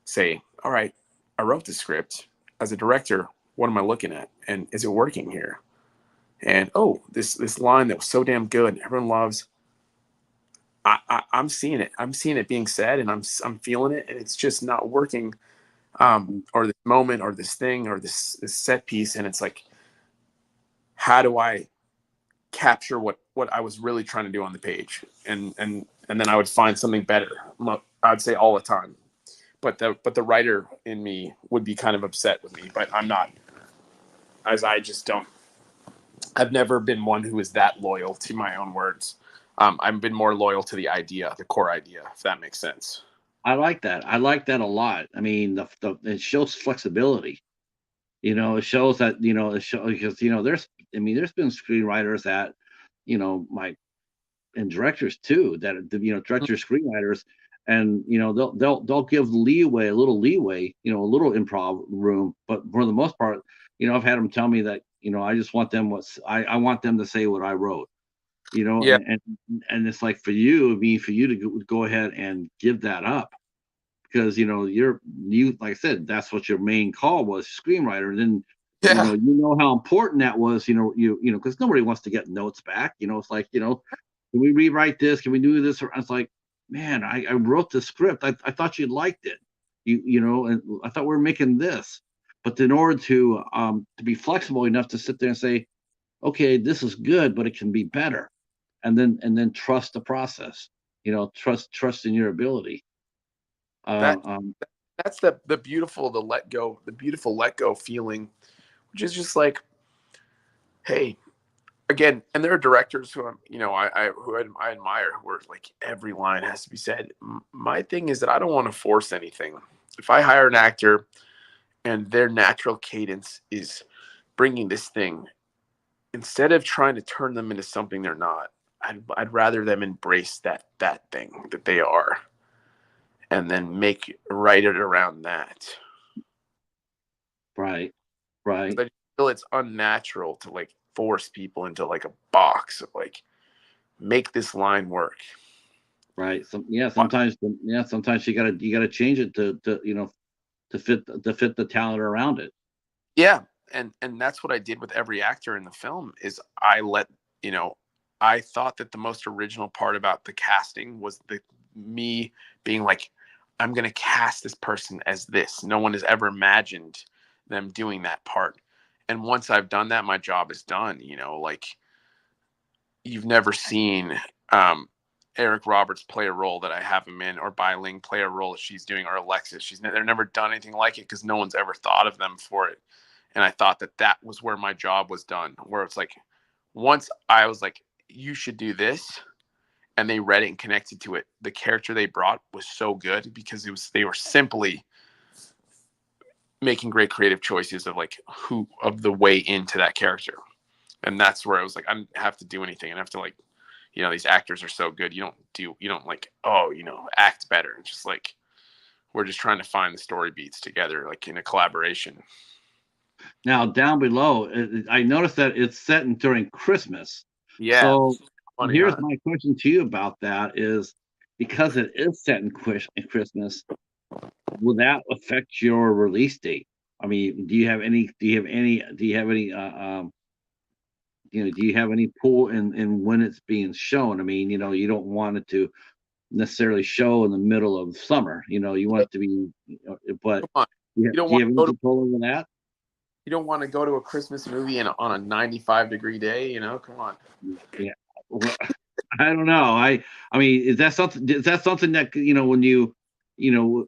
say, all right, I wrote the script. As a director, what am I looking at? And is it working here? And oh, this line that was so damn good, everyone loves. I'm seeing it. I'm seeing it being said, and I'm feeling it, and it's just not working. Or this moment, or this thing, or this set piece, and it's like, how do I capture what I was really trying to do on the page, and then I would find something better. I'd say all the time, but the writer in me would be kind of upset with me. But I'm not, as I just don't. I've never been one who is that loyal to my own words. I've been more loyal to the idea, the core idea, if that makes sense. I like that. I like that a lot. I mean, it shows flexibility. It shows that it shows because there's been screenwriters that my and directors too that directors screenwriters and they'll give leeway a little leeway, a little improv room, but for the most part, I've had them tell me that I just want them I want them to say what I wrote, Yeah, and it's like for you, I mean, for you to go ahead and give that up because you like I said, that's what your main call was, screenwriter. And then yeah, how important that was. Because nobody wants to get notes back. It's like can we rewrite this? Can we do this? Or I was like, man, I wrote the script. I thought you liked it. And I thought we were making this. But in order to be flexible enough to sit there and say, okay, this is good, but it can be better, and then trust the process. Trust in your ability. Uh, that um, that's the beautiful the beautiful let go feeling, which is just like, hey, again, and there are directors who I admire who are like every line has to be said. My thing is that I don't want to force anything. If I hire an actor and their natural cadence is bringing this thing, instead of trying to turn them into something they're not, I'd rather them embrace that thing that they are, and then write it around that. right, right, But I feel it's unnatural to like force people into like a box of like, make this line work. right. Sometimes you gotta change it to fit the talent around it. Yeah, and that's what I did with every actor in the film. Is I let you know I thought that the most original part about the casting was the me being like, I'm gonna cast this person as this. No one has ever imagined them doing that part. And once I've done that, my job is done. Like, you've never seen Eric Roberts play a role that I have him in, or Ling play a role that she's doing, or Alexis. They're never done anything like it because no one's ever thought of them for it. And I thought that was where my job was done. Where it's like, once I was like, you should do this, and they read it and connected to it, the character they brought was so good because they were simply making great creative choices of like who of the way into that character. And that's where I was like, I don't have to do anything. I have to like, these actors are so good. You don't like, oh, act better. It's just like, we're just trying to find the story beats together, like in a collaboration. Now down below, I noticed that it's set during Christmas. Yeah. So Funny, here's huh? my question to you about that: is because it is set in Christmas, will that affect your release date? I mean, do you have any? Do you have any? Do you have any? do you have any pull in when it's being shown? I mean, you don't want it to necessarily show in the middle of summer. You want it to be, but Come on. You don't do you want have to any go to control over that? you don't want to go to a Christmas movie on a 95-degree day, come on. Yeah. Well, I don't know. I mean, is that something that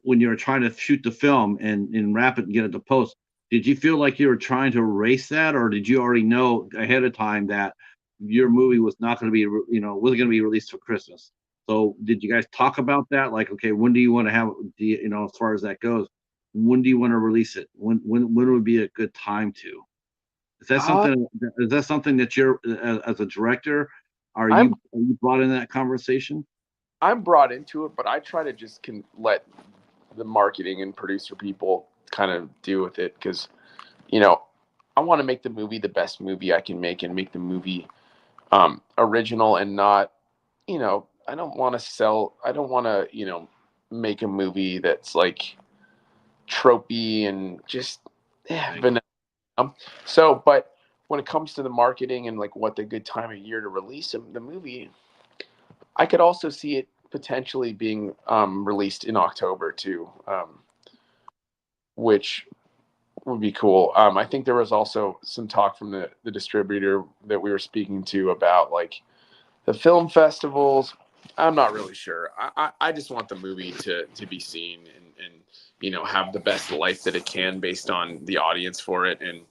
when you're trying to shoot the film and wrap it and get it to post, did you feel like you were trying to erase that, or did you already know ahead of time that your movie was not going to be, wasn't going to be released for Christmas? So did you guys talk about that? Like, okay, when do you want to have, as far as that goes, when do you want to release it? When would be a good time to? Uh, Is that something that you're as a director, I'm are you brought in that conversation? I'm brought into it, but I try to just let the marketing and producer people kind of deal with it because you know I want to make the movie the best movie I can make and make the movie original and not I don't want to make a movie that's like tropey and just Right. vanilla. But when it comes to the marketing and like what the good time of year to release the movie, I could also see it potentially being released in October too, which would be cool. I think there was also some talk from the distributor that we were speaking to about like the film festivals. I'm not really sure. I just want the movie to be seen and have the best life that it can based on the audience for it. And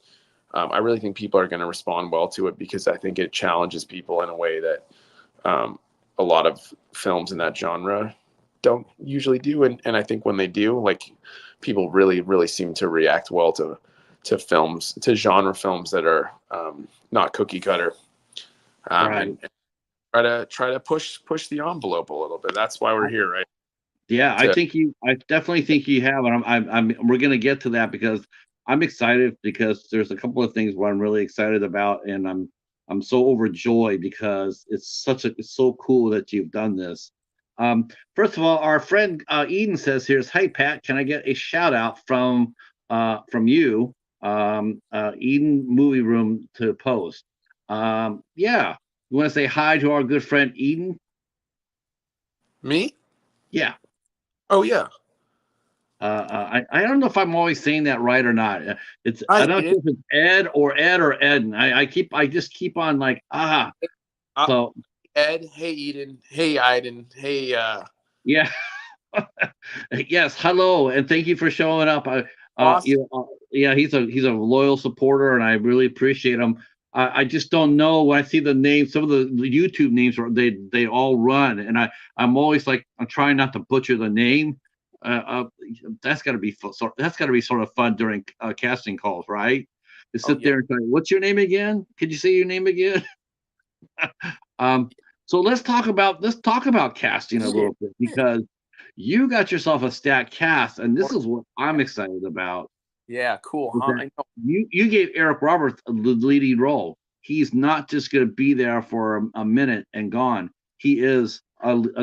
I really think people are going to respond well to it because I think it challenges people in a way that a lot of films in that genre don't usually do. And I think when they do, like people really, really seem to react well to genre films that are not cookie cutter. Right. And try to push the envelope a little bit. That's why we're here, right? Yeah, To I definitely think you have, and we're gonna get to that because I'm excited because there's a couple of things where I'm really excited about, and I'm so overjoyed because it's so cool that you've done this. First of all, our friend Eden says here's, "Hey Pat, can I get a shout out from you, Eden Movie Room to post?" Yeah, you want to say hi to our good friend Eden? me? Yeah. Oh yeah, I don't know if I'm always saying that right or not. I I don't did. know if it's Ed or Eden. I just keep on like Uh, so Ed, hey Eden, hey Iden, hey yeah. Yes, hello, and thank you for showing up. Austin. Yeah, he's a loyal supporter, and I really appreciate him. I just don't know when I see the names. Some of the YouTube names are they all run, and I'm always like I'm trying not to butcher the name. Uh, uh, that's got to be sort of fun during casting calls, right? To Oh sit yeah, there and say, "What's your name again? Could you say your name again?" Um, so let's talk about casting a yeah, little bit because you got yourself a stacked cast, and this is what I'm excited about. yeah, cool, Is huh? that I know. you gave Eric Roberts the leading role. He's not just going to be there for a minute and gone. He is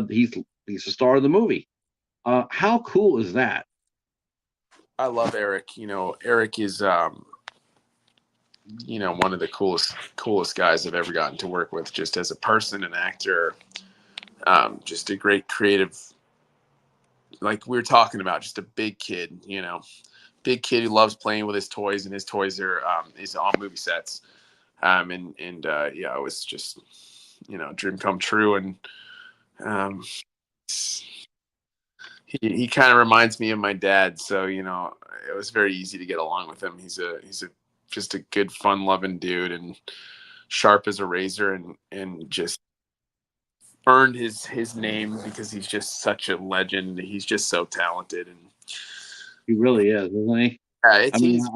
he's the star of the movie. How cool is that? I love Eric. Eric is one of the coolest guys I've ever gotten to work with, just as a person, an actor, just a great creative. Like we were talking about, just a big kid. Big kid who loves playing with his toys, and his toys are is on movie sets. And yeah, it was just dream come true. And um, he kind of reminds me of my dad, so it was very easy to get along with him. He's a just a good, fun loving dude, and sharp as a razor, and just earned his name because he's just such a legend. He's just so talented, and He really is, isn't he? I it's mean, he's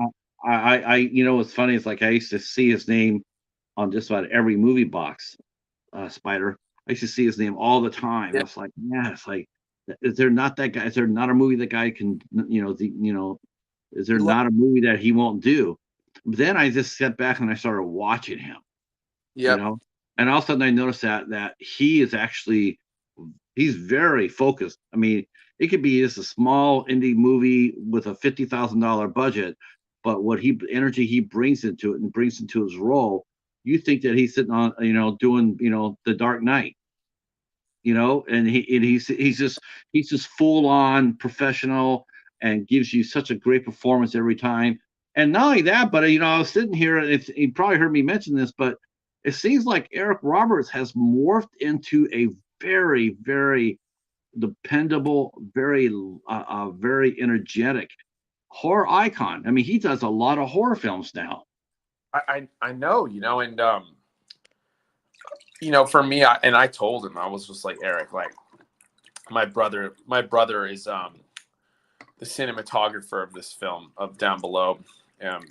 what's funny is like I used to see his name on just about every movie box. Spider. I used to see his name all the time. I yeah, was like, yeah, it's like, is there not that guy? Is there not a movie that guy can, is there he loves. not a movie that he won't do? But then I just sat back and I started watching him, you Yep. know, and all of a sudden I noticed that he is actually he's very focused. I mean, it could be just a small indie movie with a $50,000 budget, but what he energy he brings into it and brings into his role. you think that he's sitting on, doing, the Dark Knight, and he's just full on professional and gives you such a great performance every time. And not only that, but I was sitting here, and you probably heard me mention this, but it seems like Eric Roberts has morphed into a very, very dependable, very energetic horror icon. I mean, he does a lot of horror films now. I know, and for me, I told him, I was just like, Eric, like my brother is the cinematographer of this film of Down Below. Um,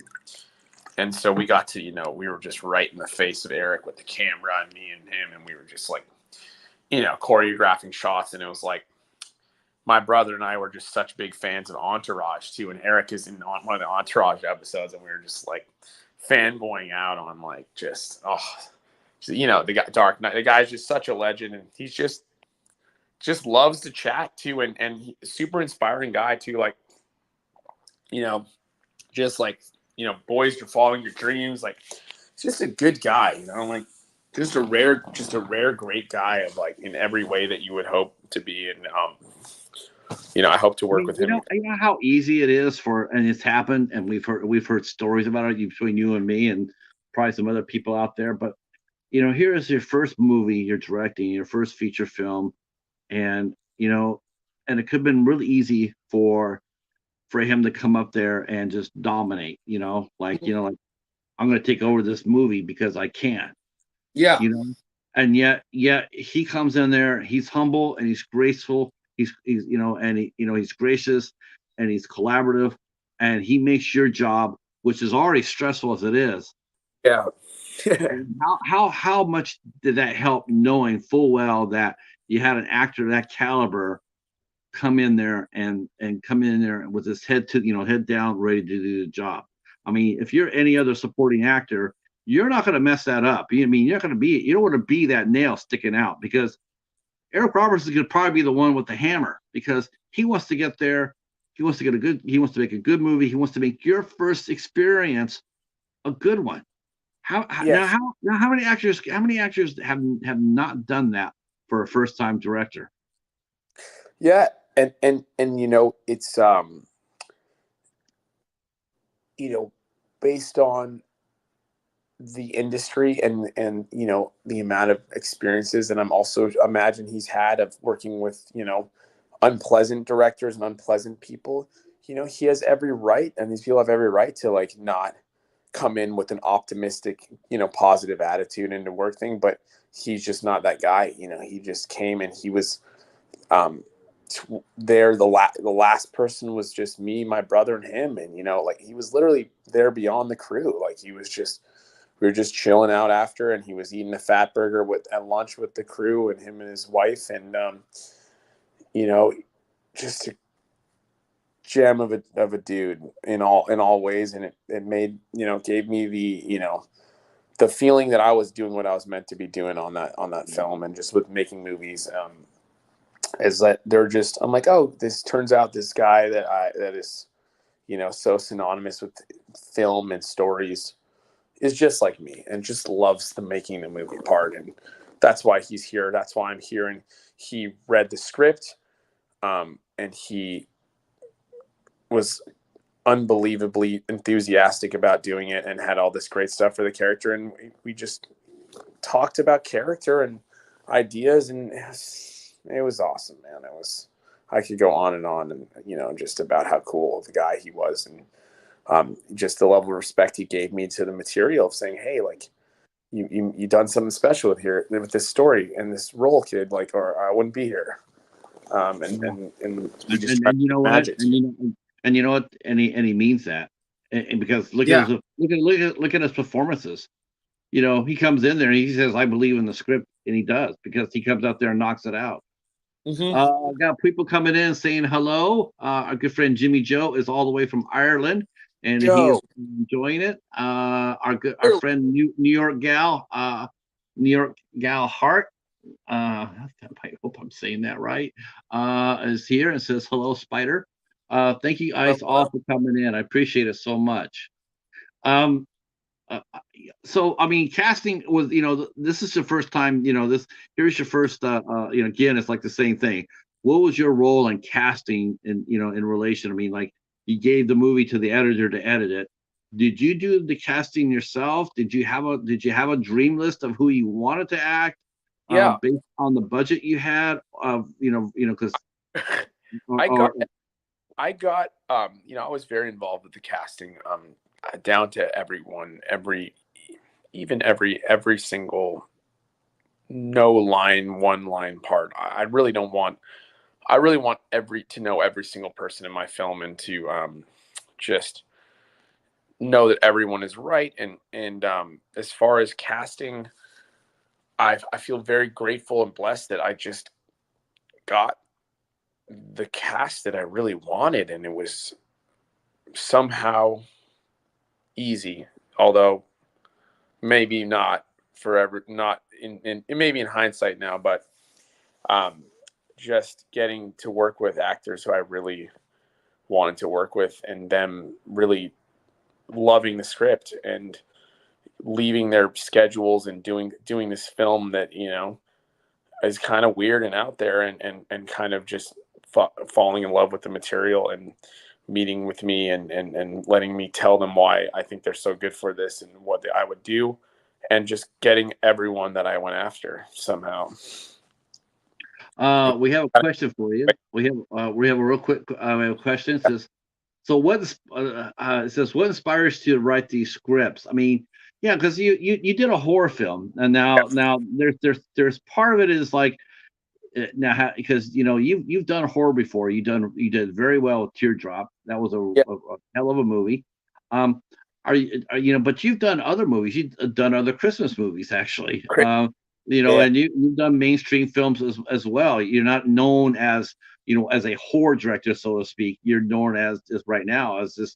and so we got to, we were just right in the face of Eric with the camera and me and him, and we were just like, choreographing shots. And it was like, my brother and I were just such big fans of Entourage too. And Eric is in one of the Entourage episodes, and we were just like fanboying out on like, the guy, Dark Knight, the guy's just such a legend, and he's just loves to chat too. And he's a super inspiring guy too. Like, just like, boys, you're following your dreams. Like, he's just a good guy, like just a rare, great guy of like in every way that you would hope to be. And, I hope to work with him. You know how easy it is and it's happened, and we've heard stories about it between you and me and probably some other people out there. But here is your first movie you're directing, your first feature film, and and it could have been really easy for him to come up there and just dominate. Like I'm going to take over this movie because I can. Yeah. And yet he comes in there. He's humble and he's graceful. He's he's gracious and he's collaborative, and he makes your job, which is already stressful as it is. Yeah. how much did that help, knowing full well that you had an actor of that caliber come in there and come in there with his head down, ready to do the job? I mean, if you're any other supporting actor, you're not going to mess that up. You don't want to be that nail sticking out, because Eric Roberts is going to probably be the one with the hammer, because he wants to get there. He wants to make a good movie. He wants to make your first experience a good one. How many actors have not done that for a first time director? Yeah. And it's based on the industry and the amount of experiences, and I'm also imagine he's had of working with unpleasant directors and unpleasant people. He has every right, and these people have every right to like not come in with an optimistic positive attitude into work thing, but he's just not that guy. He just came, and he was there. The last person was just me, my brother, and him, and like he was literally there beyond the crew. Like we were just chilling out after, and he was eating a fat burger at lunch with the crew, and him and his wife, and just a gem of a dude in all ways. And it made gave me the feeling that I was doing what I was meant to be doing on that film, and just with making movies. Is that I'm like, oh, this turns out this guy that is so synonymous with film and stories is just like me, and just loves the making the movie part. And that's why he's here. That's why I'm here. And he read the script, and he was unbelievably enthusiastic about doing it, and had all this great stuff for the character. And we just talked about character and ideas, and it was awesome, man. I could go on, and just about how cool of the guy he was, and just the level of respect he gave me to the material, of saying, hey, like you done something special with this story and this role, kid, like, or I wouldn't be here. And he just you know what, and you know what, and he means that, and because look at his performances. He comes in there and he says, I believe in the script, and he does, because he comes out there and knocks it out. Mm-hmm. Got people coming in saying hello. Our good friend Jimmy Joe is all the way from Ireland, and he's enjoying it. Our friend New York gal Hart. I hope I'm saying that right. Is here and says hello, Spyder. Thank you guys all for coming in. I appreciate it so much. so I mean, casting was, this is your first time, here's your first, again, it's like the same thing. What was your role in casting in, in relation? I mean, like, you gave the movie to the editor to edit it. Did you do the casting yourself? Did you have a dream list of who you wanted to act, Yeah. based on the budget you had, of, because, I got or I was very involved with the casting, down to everyone, every single no line, one line part. I really want to know every single person in my film, and to just know that everyone is right. And as far as casting, I feel very grateful and blessed that I just got the cast that I really wanted, and it was somehow easy, although maybe not forever, not in maybe in hindsight now, but um, just getting to work with actors who I really wanted to work with, and them really loving the script and leaving their schedules and doing this film that is kind of weird and out there, and kind of just falling in love with the material, and meeting with me, and letting me tell them why I think they're so good for this and what I would do, and just getting everyone that I went after somehow. we have a question for you. We have a real quick, we have a question. It says, so it says, what inspires you to write these scripts? I mean, yeah, because you did a horror film, and now there's part of it is like, now, because you've done horror before. You did very well with Teardrop. That was Yeah, a hell of a movie. Um, but you've done other movies. You've done other Christmas movies, actually. great. Yeah, And you've done mainstream films as well. You're not known as, as a horror director, so to speak. You're known as, just right now, as this.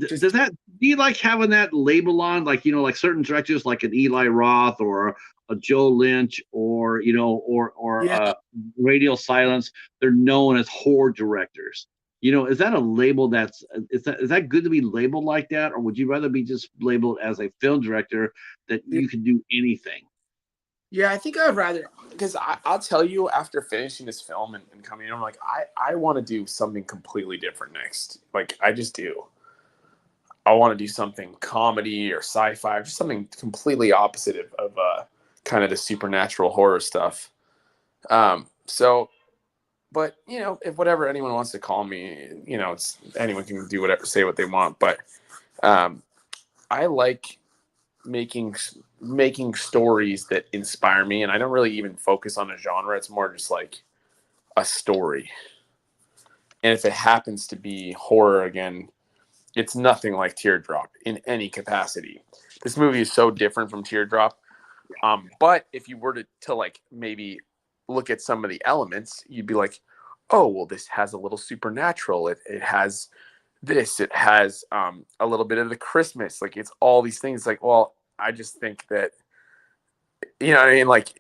just Do you like having that label on, like, like certain directors, like an Eli Roth or a Joe Lynch, or, or yeah. Radio Silence? They're known as horror directors. Is that a label is that good to be labeled like that, or would you rather be just labeled as a film director that you can do anything? Yeah, I think I'd rather, because I'll tell you, after finishing this film and coming in, I'm like, I want to do something completely different next. Like, I just do. I want to do something comedy or sci-fi, just something completely opposite of kind of the supernatural horror stuff. So, but if whatever anyone wants to call me, it's anyone can do whatever, say what they want. But um, I like making making stories that inspire me, and I don't really even focus on a genre. It's more just like a story. And if it happens to be horror again, it's nothing like Teardrop in any capacity. This movie is so different from Teardrop. But if you were to like maybe look at some of the elements, you'd be like, oh, well, this has a little supernatural. It has this. It has a little bit of the Christmas. Like, it's all these things. Like, well, I just think that, you know what I mean? Like,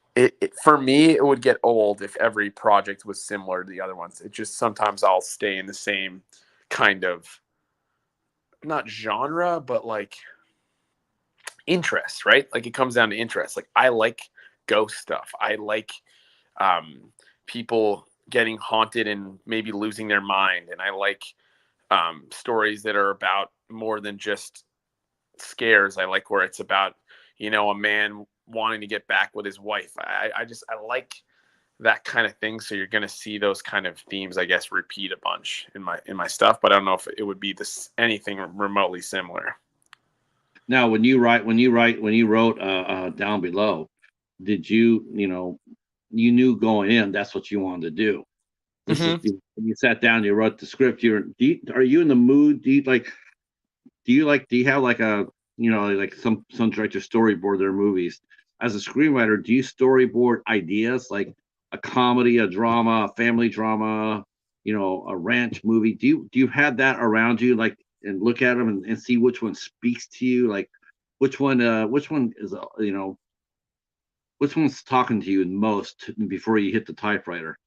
for me, it would get old if every project was similar to the other ones. It just, sometimes I'll stay in the same kind of, not genre, but like interest, right? Like, it comes down to interest. Like, I like ghost stuff. I like people getting haunted and maybe losing their mind. And I like stories that are about more than just scares. I like where it's about, a man wanting to get back with his wife. I like that kind of thing. So you're going to see those kind of themes, I guess, repeat a bunch in my stuff, but I don't know if it would be anything remotely similar. Now, when you wrote, Down Below, did you knew going in that's what you wanted to do? This is Mm-hmm. when you sat down, you wrote the script. Are you in the mood? Do you have like a, like some directors storyboard their movies? As a screenwriter, do you storyboard ideas like a comedy, a drama, a family drama, a ranch movie? Do you have that around you, like, and look at them and see which one speaks to you? Like, which one is, which one's talking to you most before you hit the typewriter?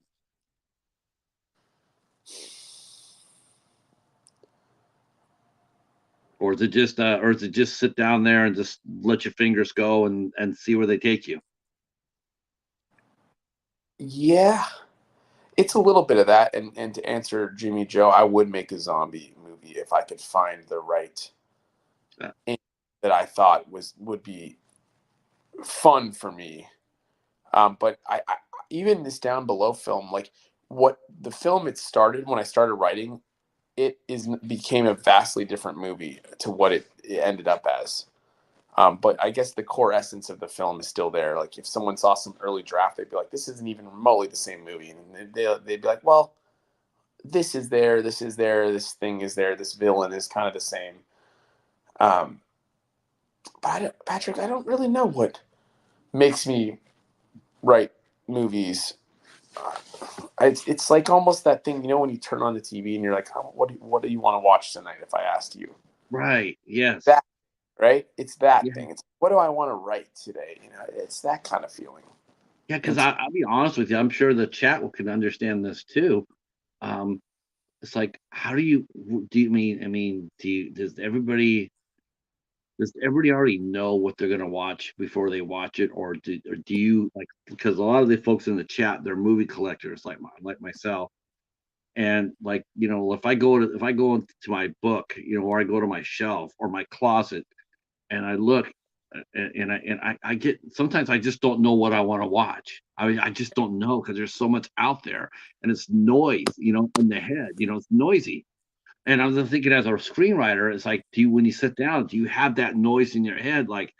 or is it just sit down there and just let your fingers go and see where they take you? Yeah, it's a little bit of that. And to answer Jimmy Joe, I would make a zombie movie if I could find the right Uh, ink that I thought would be fun for me. But I even this Down Below film, like what the film it started when I started writing, it is became a vastly different movie to what it ended up as. But I guess the core essence of the film is still there. Like if someone saw some early draft, they'd be like, "This isn't even remotely the same movie," and they'd be like, "Well, this is there, this is there, this thing is there, this villain is kind of the same." Um, but Patrick, I don't really know what makes me write movies. It's like almost that thing, when you turn on the TV and you're like, oh, what do you want to watch tonight? If I asked you right. Yes. that, right? It's that Yeah. thing. It's what do I want to write today? It's that kind of feeling. Yeah. Because And I'll be honest with you, I'm sure the chat can understand this too. Um, it's like, how do you mean? I mean, does everybody already know what they're gonna watch before they watch it, or do you like? Because a lot of the folks in the chat, they're movie collectors like myself, and like if I go into my book, or I go to my shelf or my closet, and I look, and I get sometimes I just don't know what I want to watch. I mean, I just don't know because there's so much out there, and it's noise, in the head, it's noisy. And I was thinking as a screenwriter, it's like, when you sit down, do you have that noise in your head? Like,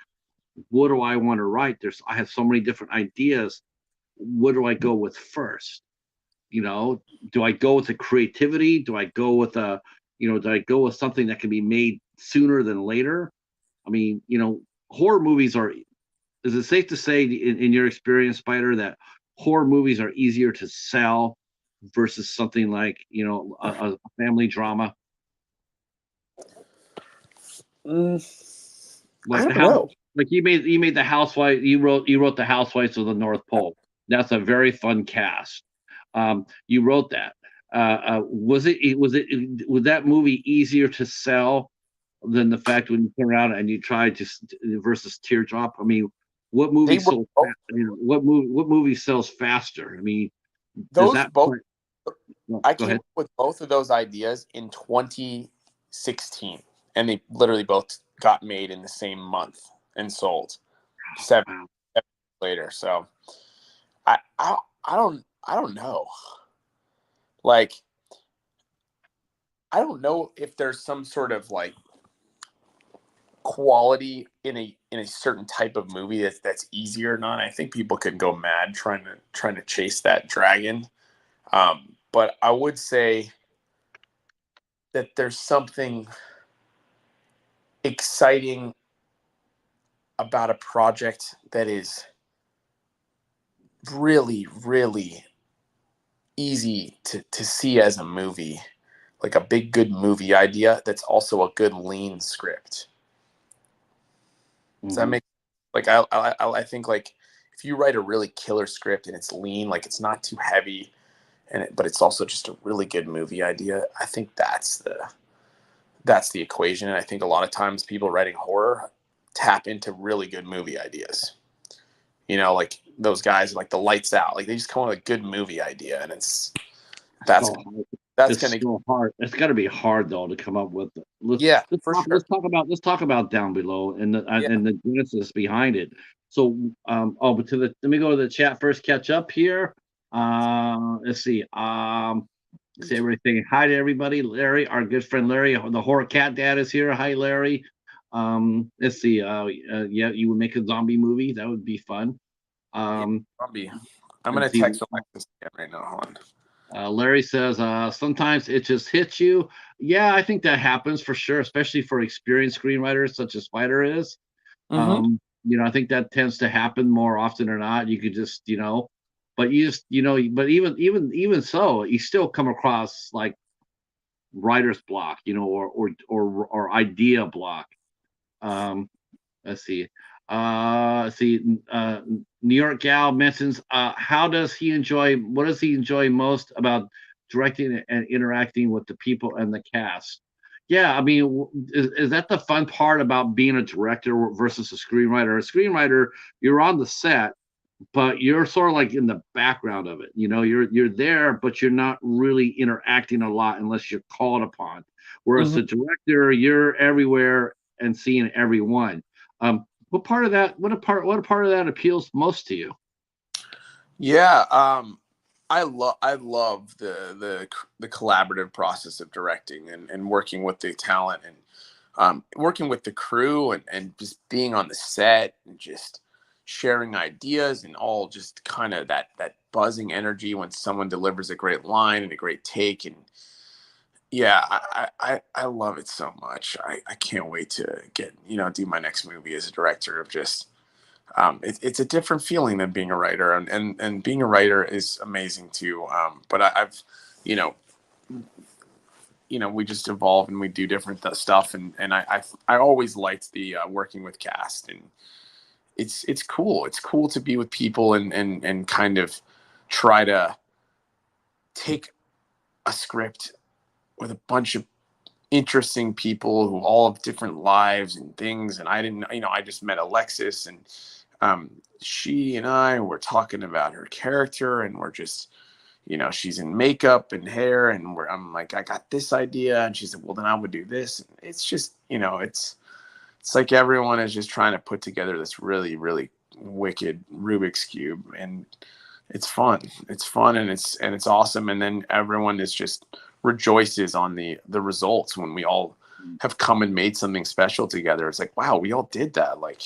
what do I want to write? I have so many different ideas. What do I go with first? You know, do I go with the creativity? Do I go with do I go with something that can be made sooner than later? I mean, horror movies are, is it safe to say in your experience, Spider, that horror movies are easier to sell versus something like, a family drama? I Like the don't house, know. like you made the housewife. You wrote the Housewives of the North Pole. That's a very fun cast. You wrote that. Was that movie easier to sell than the fact when you turn around and you try just versus Teardrop? I mean, what movie They were sold? both, What movie sells faster? I mean, does those that both. play? No, I go came ahead. up with both of those ideas in 2016, and they literally both got made in the same month and sold seven, Wow. 7 later. So I don't know. Like I don't know if there's some sort of like quality in a certain type of movie that's easier or not. I think people can go mad trying to chase that dragon. But I would say that there's something exciting about a project that is really, really easy to see as a movie, like a big, good movie idea that's also a good lean script. Does that Hmm. make like I think like if you write a really killer script and it's lean, like it's not too heavy, but it's also just a really good movie idea. I think that's the equation, and I think a lot of times people writing horror tap into really good movie ideas. Like those guys like the Lights Out, like they just come up with a good movie idea, and that's So that's it's gonna so hard. It's got to be hard though to come up with. yeah, for sure. Let's talk about Down Below Yeah, and the genesis behind it. So but let me go to the chat first. Catch up here. Let's see. See everything. Hi to everybody. Larry, our good friend Larry, the horror cat dad is here. Hi, Larry. Let's see. Yeah, you would make a zombie movie. That would be fun. yeah, Um, zombie. I'm let's gonna see. text Alexis again right now. Hold on. Larry says, sometimes it just hits you. Yeah, I think that happens for sure, especially for experienced screenwriters such as Spyder is. Mm-hmm. I think that tends to happen more often or not. You could just, but you just, but even so, you still come across like writer's block, or idea block. Um, let's see. New York Gal mentions what does he enjoy most about directing and interacting with the people and the cast? Yeah, I mean, is that the fun part about being a director versus a screenwriter? A screenwriter, you're on the set, but you're sort of like in the background of it. You know, you're there, but you're not really interacting a lot unless you're called upon. Whereas Mhm. the director, you're everywhere and seeing everyone. What part of that? What part of that appeals most to you? Yeah, I love the collaborative process of directing and working with the talent and working with the crew and just being on the set and just sharing ideas and all just kind of that buzzing energy when someone delivers a great line and a great take. And yeah, I love it so much. I can't wait to do my next movie as a director. Of just it's a different feeling than being a writer, and being a writer is amazing too. But I've you know we just evolve and we do different stuff, and I always liked the working with cast. And it's cool. It's cool to be with people and kind of try to take a script with a bunch of interesting people who all have different lives and things. And I didn't, I just met Alexis, and she and I were talking about her character, and we're just, she's in makeup and hair, and I'm like, I got this idea, and she said, well, then I would do this. And it's just, it's like everyone is just trying to put together this really, really wicked Rubik's cube, and it's fun. It's fun, and it's awesome. And then everyone is just rejoices on the results when we all have come and made something special together. It's like, wow, we all did that. Like,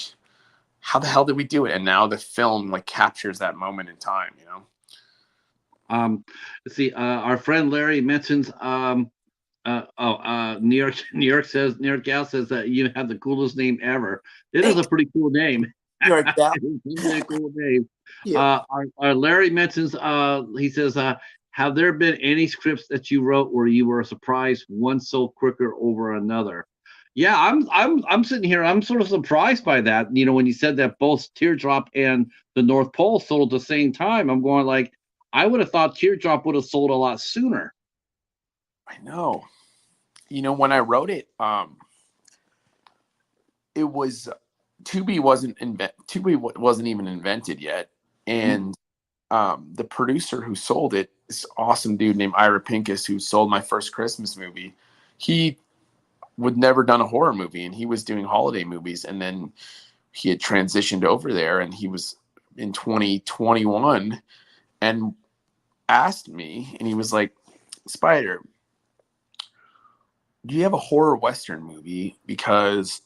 how the hell did we do it? And now the film like captures that moment in time. Um, let's see. Our friend Larry mentions New York Gal says that you have the coolest name ever. It is a Thanks. pretty cool name. You're like that. It is really a cool name. Yeah. Our Larry mentions he says have there been any scripts that you wrote where you were surprised one sold quicker over another? Yeah, I'm sitting here. I'm sort of surprised by that. You know, when you said that both Teardrop and the North Pole sold at the same time, I'm going like, I would have thought Teardrop would have sold a lot sooner. I know. When I wrote it, it was Tubi wasn't even invented yet, Mhm. and the producer who sold it, this awesome dude named Ira Pincus, who sold my first Christmas movie, he would never done a horror movie, and he was doing holiday movies, and then he had transitioned over there, and he was in 2021 and asked me, and he was like, Spyder, do you have a horror Western movie? Because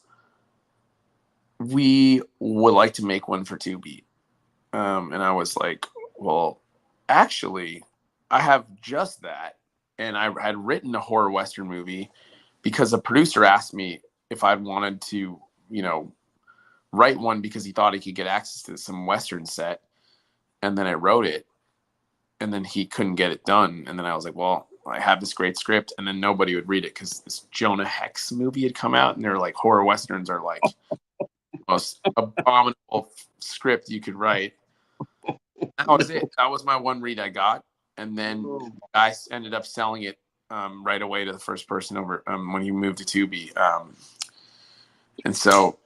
we would like to make one for Tubi. And I was like, well, actually, I have just that. And I had written a horror Western movie because a producer asked me if I'd wanted to, write one because he thought he could get access to some Western set. And then I wrote it, and then he couldn't get it done. And then I was like, well, I have this great script. And then nobody would read it because this Jonah Hex movie had come out, and they're like, horror Westerns are like the most abominable script you could write. That was it. That was my one read I got, and then I ended up selling it right away to the first person over when he moved to Tubi. And so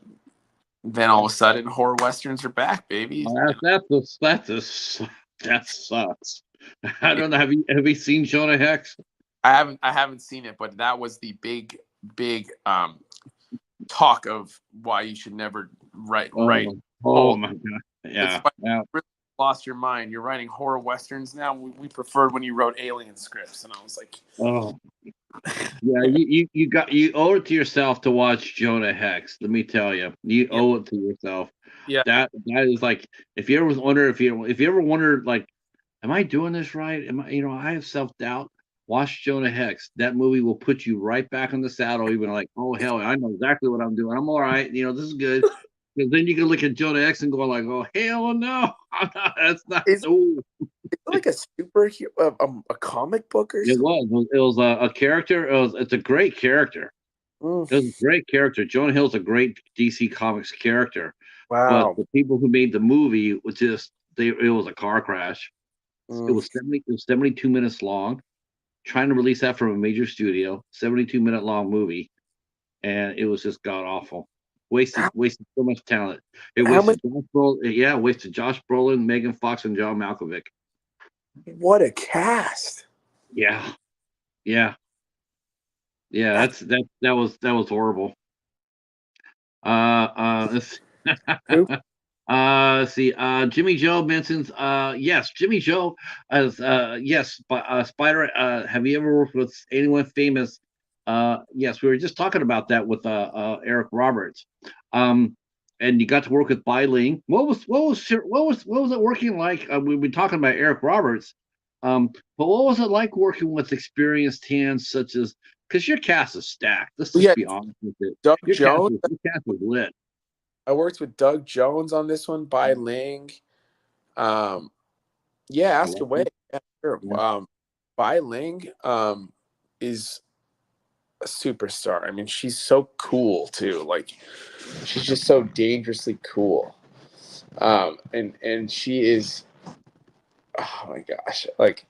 then all of a sudden, horror westerns are back, baby. That sucks. I don't know. Have you seen Jonah Hex? I haven't seen it, but that was the big talk of why you should never write. Oh Oh, my god. it's Yeah. like Yeah. you really lost your mind. You're writing horror westerns now. We preferred when you wrote alien scripts, and I was like, Oh yeah. You owe it to yourself to watch Jonah Hex. Let me tell you, you yeah, owe it to yourself. yeah, That is like if you ever wonder if you ever wondered like, am I doing this right? Am I I have self doubt. Watch Jonah Hex. That movie will put you right back on the saddle. Even like, oh hell, I know exactly what I'm doing. I'm all right. This is good. Because then you can look at Jonah Hex and go like, oh hell no, I'm not, that's not. is Oh, it like a superhero, a comic book or it something? was. It was a character. It's a great character. Mm, It was a great character. Jonah Hill's a great DC Comics character. But wow. the people who made the movie was just it was a car crash. It Mm, was 72 minutes long. trying to release that from a major studio, 72-minute long movie, and it was just god awful. How, Wasted so much talent. It how much? wasted Josh Brolin, yeah, wasted Josh Brolin, Megan Fox, and John Malkovich. What a cast! Yeah, yeah, yeah. That's That was horrible. Let's true. let's see. Jimmy Joe mentions, yes, Jimmy Joe as, yes, but Spider. Have you ever worked with anyone famous? Yes, we were just talking about that with Eric Roberts. Um, and you got to work with Ling. What was it working like? We've been talking about Eric Roberts. But what was it like working with experienced hands such as? Because your cast is stacked. Let's We just had be honest with it. Doug Your cast Jones. is your cast is lit. I worked with Doug Jones on this one by Ling. Um, yeah, I ask love away. it. Yeah, sure. Yeah. Bai Ling is a superstar. I mean, she's so cool too. Like, she's just so dangerously cool. And she is. Oh my gosh! Like,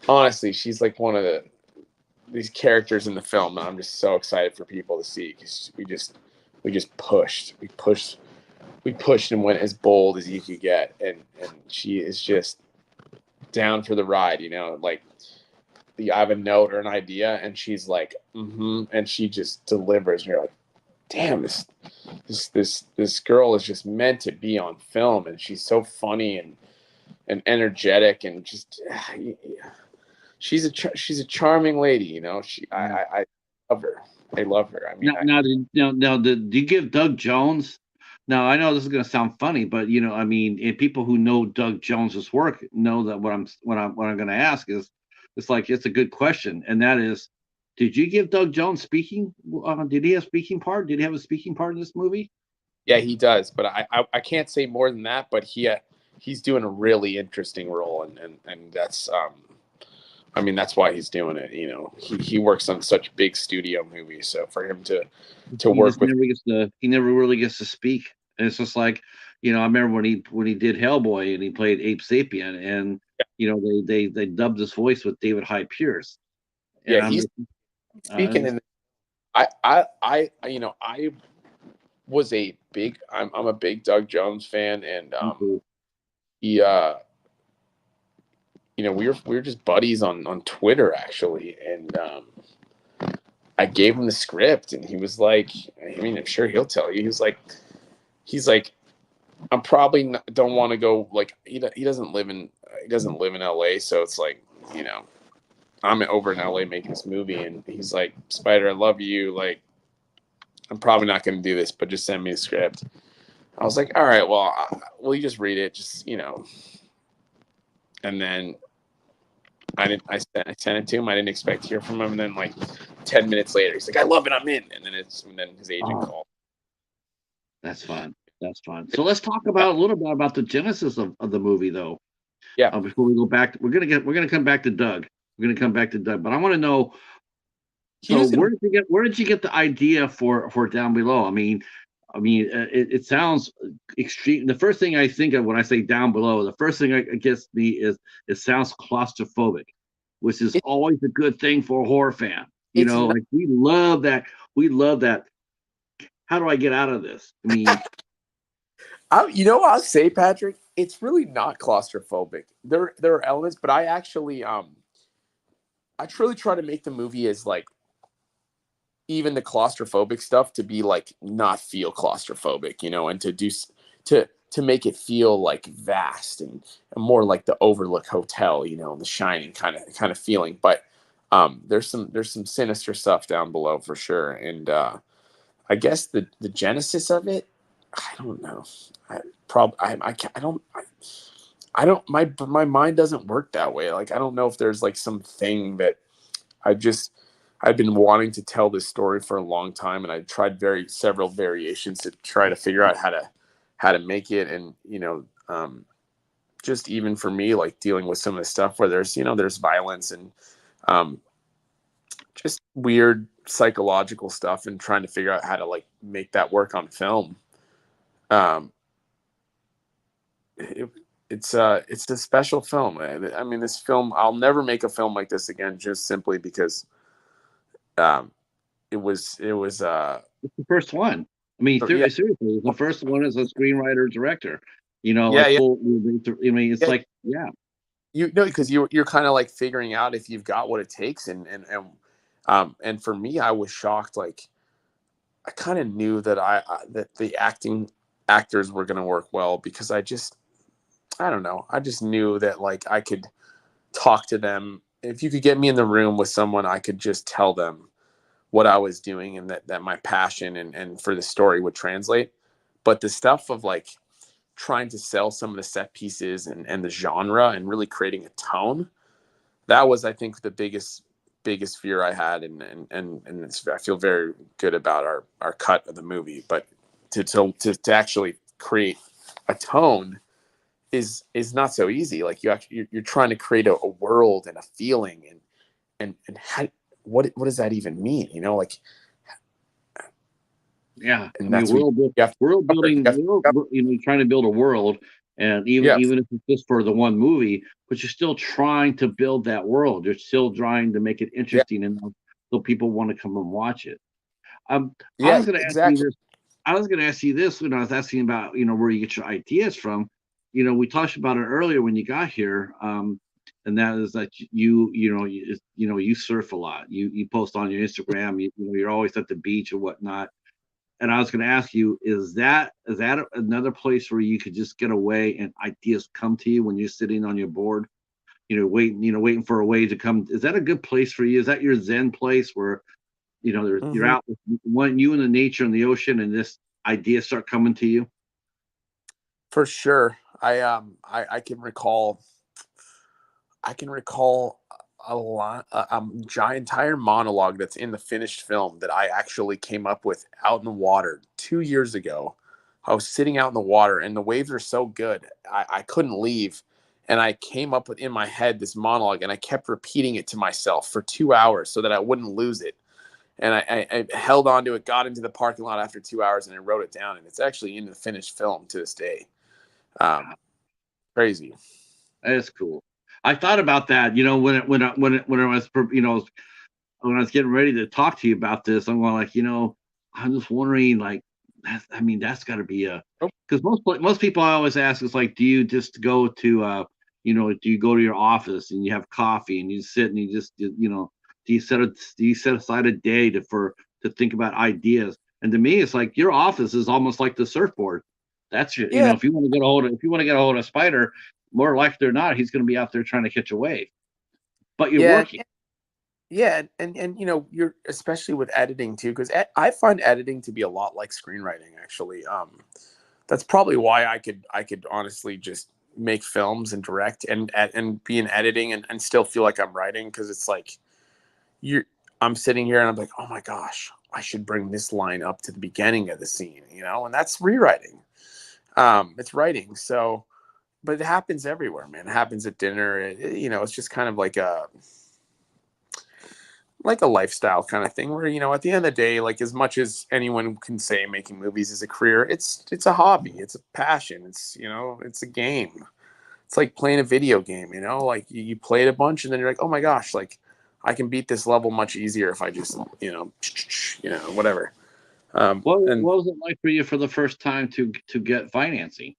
honestly, she's like one of these characters in the film that I'm just so excited for people to see because we pushed and went as bold as you could get, and she is just down for the ride. Like, I have a note or an idea, and she's like, and she just delivers. And you're like, damn, this girl is just meant to be on film, and she's so funny and energetic, and just she's a charming lady. Yeah. I love her. I love her. I mean, Do you give Doug Jones? Now I know this is going to sound funny, but I mean, and people who know Doug Jones's work know that what I'm going to ask is, it's like it's a good question, and that is, did you give Doug Jones speaking? Did he have speaking part? Did he have a speaking part in this movie? yeah, he does, but I can't say more than that. But he's doing a really interesting role, and that's I mean, that's why he's doing it. He works on such big studio movies, so for him to He work just with, never really gets to speak. And it's just like, I remember when he did Hellboy and he played Ape Sapien, and they dubbed his voice with David Hyde Pierce. And yeah, I'm he's just, speaking. just And I was I'm a big Doug Jones fan, and he we were just buddies on Twitter actually, and I gave him the script, and he was like, I mean, I'm sure he'll tell you. He's like, I'm probably not, don't want to go, like, he doesn't live in LA, so it's like, you know, I'm over in LA making this movie, and he's like, Spider, I love you. Like, I'm probably not going to do this, but just send me the script. I was like, all right, well, will you just read it? Just, and then I sent it to him. I didn't expect to hear from him. And then like 10 minutes later, he's like, I love it. I'm in. And then his agent oh, called. that's fun. That's fun. So let's talk about a little bit about the genesis of the movie, though. Yeah. Before we go back, we're gonna come back to Doug. We're gonna come back to Doug, but I want to know. He So was in, where did you get the idea for Down Below? It sounds extreme. The first thing I think of when I say Down Below, the first thing that gets me is it sounds claustrophobic, which is it, always a good thing for a horror fan. it's not, Like we love that. We love that. How do I get out of this? I'll say, Patrick, it's really not claustrophobic. There are elements, but I actually, I truly try to make the movie as like, even the claustrophobic stuff to be like not feel claustrophobic, and to make it feel like vast and more like the Overlook Hotel, the Shining kind of feeling. But there's some sinister stuff down below for sure, and I guess the genesis of it, I don't know. I don't, my mind doesn't work that way. Like, I don't know if there's like something that I just I've been wanting to tell this story for a long time, and I tried several variations to try to figure out how to make it. And just even for me, like dealing with some of the stuff where there's violence and um, just weird psychological stuff, and trying to figure out how to like make that work on film. Um, it, it's a special film. I mean, this film, I'll never make a film like this again, just simply because um, it was It's the first one. I mean, yeah, seriously, it's the first one as a screenwriter director. yeah, Like yeah, full. I mean, it's yeah. like, yeah, You know, because you're kind of like figuring out if you've got what it takes, and for me, I was shocked. Like, I kind of knew that that the actors were going to work well, because I don't know, I just knew that, like, I could talk to them. If you could get me in the room with someone, I could just tell them what I was doing, and that my passion and for the story would translate. But the stuff of, like, trying to sell some of the set pieces and the genre and really creating a tone, that was, I think, the biggest fear I had, and I feel very good about our cut of the movie. But to actually create a tone is not so easy. Like, you're trying to create a world and a feeling, and how, what does that even mean? Like, yeah. I and mean, that's what you have to world cover. building. Trying to build a world, and Yeah, even if it's just for the one movie, but you're still trying to build that world. You're still trying to make it yeah, interesting enough so people want to come and watch it. I yeah, was going to ask you exactly. this. I was going to ask you this when I was asking about, where you get your ideas from. We talked about it earlier when you got here, and that is that you surf a lot. You post on your Instagram. You're always at the beach or whatnot. And I was going to ask you, is that another place where you could just get away and ideas come to you when you're sitting on your board? Waiting for a way to come. Is that a good place for you? Is that your Zen place where you're Hmm. out with you in the nature and the ocean, and this ideas start coming to you? For sure. I can recall. A lot, giant entire monologue that's in the finished film that I actually came up with out in the water 2 years ago. I was sitting out in the water, and the waves are so good, I couldn't leave. And I came up with, in my head, this monologue, and I kept repeating it to myself for 2 hours so that I wouldn't lose it. And I held on to it, got into the parking lot after 2 hours, and I wrote it down. And it's actually in the finished film to this day. Um, Crazy. That's cool. I thought about that, when I was, when I was getting ready to talk to you about this. I'm going like, I'm just wondering, like, I mean, that's got to be Oh, because most people I always ask is like, do you just go to, do you go to your office and you have coffee and you sit and you just, do you set aside a day to think about ideas? And to me, it's like your office is almost like the surfboard. That's your, yeah, if you want to get a hold of Spyder, more likely or not, he's going to be out there trying to catch a wave. But you're yeah. working. Yeah, and you're, especially with editing too, because I find editing to be a lot like screenwriting, actually. That's probably why I could honestly just make films and direct and be in editing, and still feel like I'm writing, because it's like, you're I'm sitting here and I'm like, oh my gosh, I should bring this line up to the beginning of the scene, and that's rewriting. It's writing. So, but it happens everywhere, man. It happens at dinner. It's just kind of like a lifestyle kind of thing, where, at the end of the day, like, as much as anyone can say making movies is a career, it's a hobby, it's a passion, it's a game. It's like playing a video game, like, you play it a bunch, and then you're like, oh my gosh, like, I can beat this level much easier if I just, whatever. And What was it like for you for the first time to get financing,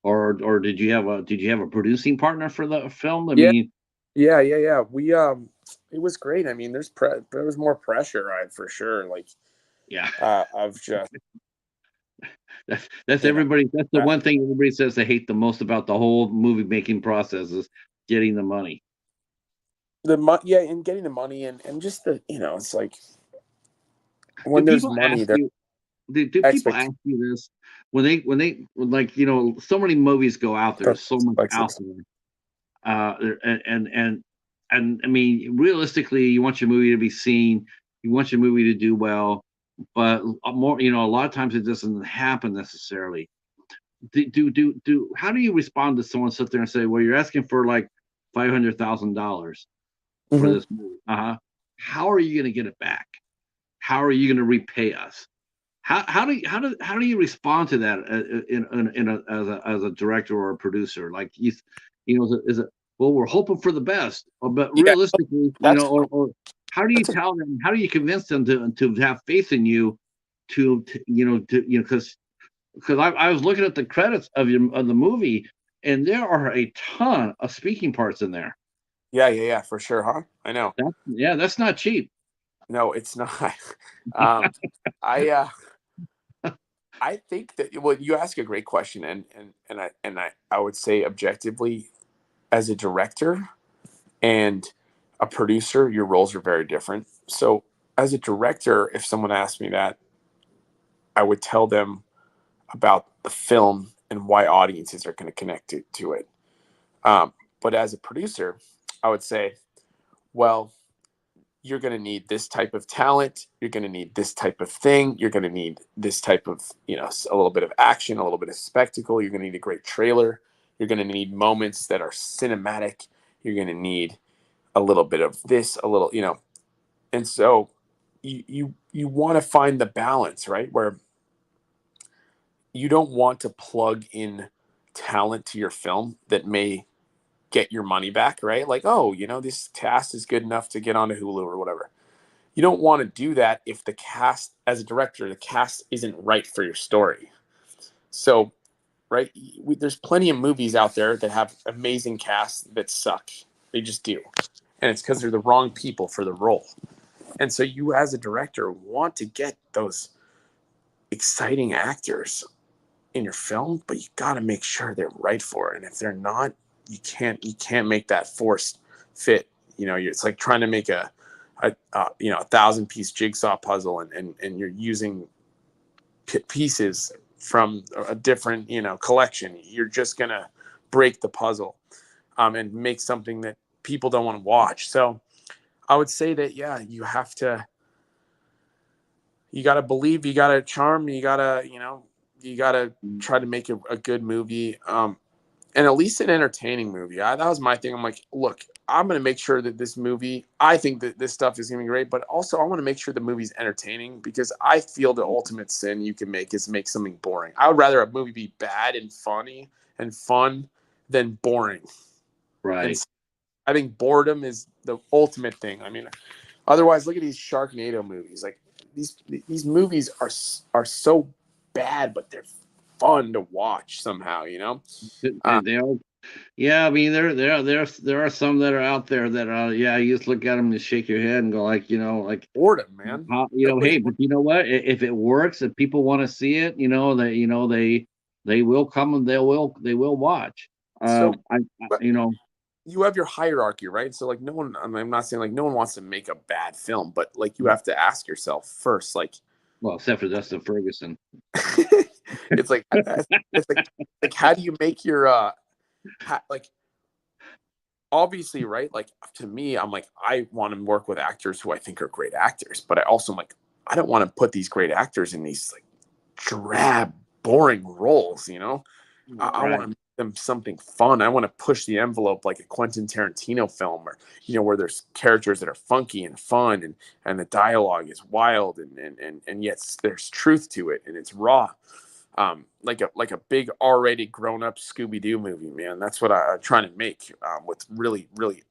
or did you have a producing partner for the film? I yeah, mean, yeah, we it was great. I mean, there was more pressure, for sure, like, yeah, of just, that's you know everybody. That's the uh, one thing everybody says they hate the most about the whole movie making process is getting the money. yeah, and getting the money, and just it's like, Do when there's people money, ask there's you? Do people expectations. ask you this when like so many movies go out there, so much out Alexis. there, and I mean, realistically, you want your movie to be seen, you want your movie to do well, but a lot of times it doesn't happen necessarily. How do you respond to someone sit there and say, well, you're asking for like $500,000 for Hmm. this movie? How are you going to get it back? How are you going to repay us? how do you respond to that in a as a director or a producer? Like is it well, we're hoping for the best, but Yeah, realistically, that's or how do you that's a tell them? How do you convince them to have faith in you because I was looking at the credits of the movie, and there are a ton of speaking parts in there. yeah, for sure, huh? I know. Yeah, that's not cheap. No, it's not. um, I I think that, well, you ask a great question, and I would say objectively, as a director and a producer, your roles are very different. So as a director, if someone asked me that, I would tell them about the film and why audiences are going to connect to it. But as a producer, I would say, well, you're going to need this type of talent. You're going to need this type of thing. You're going to need this type of, a little bit of action, a little bit of spectacle. You're going to need a great trailer. You're going to need moments that are cinematic. You're going to need a little bit of this, a little, and so you want to find the balance, right? Where you don't want to plug in talent to your film that may get your money back, right? Like, oh, this cast is good enough to get onto Hulu or whatever. You don't want to do that if the cast, as a director, the cast isn't right for your story. So, right, there's plenty of movies out there that have amazing casts that suck. They just do. And it's because they're the wrong people for the role. And so you, as a director, want to get those exciting actors in your film, but you got to make sure they're right for it. And if they're not, you can't make that forced fit. It's like trying to make a 1,000-piece jigsaw puzzle, and you're using pieces from a different collection. You're just gonna break the puzzle, and make something that people don't want to watch. So I would say that, yeah, you got to believe, you got to charm, you got to try to make a good movie, and at least an entertaining movie. That was my thing. I'm like, look, I'm going to make sure that this movie, I think that this stuff is going to be great, but also I want to make sure the movie's entertaining, because I feel the ultimate sin you can make is make something boring. I would rather a movie be bad and funny and fun than boring. And Right. I think boredom is the ultimate thing. I mean, otherwise, look at these Sharknado movies. Like, these movies are so bad, but they're fun to watch somehow. Uh, They are, yeah. I mean, there are some that are out there that yeah. You just look at them and shake your head and go like, like Boredom, man. hey, Nobody. but you know what? If it works, if people want to see it, they will come and they will watch. So, I but you have your hierarchy, right? So, like, no one. I'm not saying like no one wants to make a bad film, but like you have to ask yourself first, like, well, except for Dustin Ferguson. it's like it's like how do you make your like, obviously, right? Like, to me, I'm like, I want to work with actors who I think are great actors, but I also am like, I don't want to put these great actors in these like drab, boring roles. I want Right. to make them something fun. I want to push the envelope like a Quentin Tarantino film, or where there's characters that are funky and fun, and the dialogue is wild, and yet there's truth to it, and it's raw. Like a big R-rated grown-up Scooby-Doo movie, man. That's what I'm trying to make, with really, really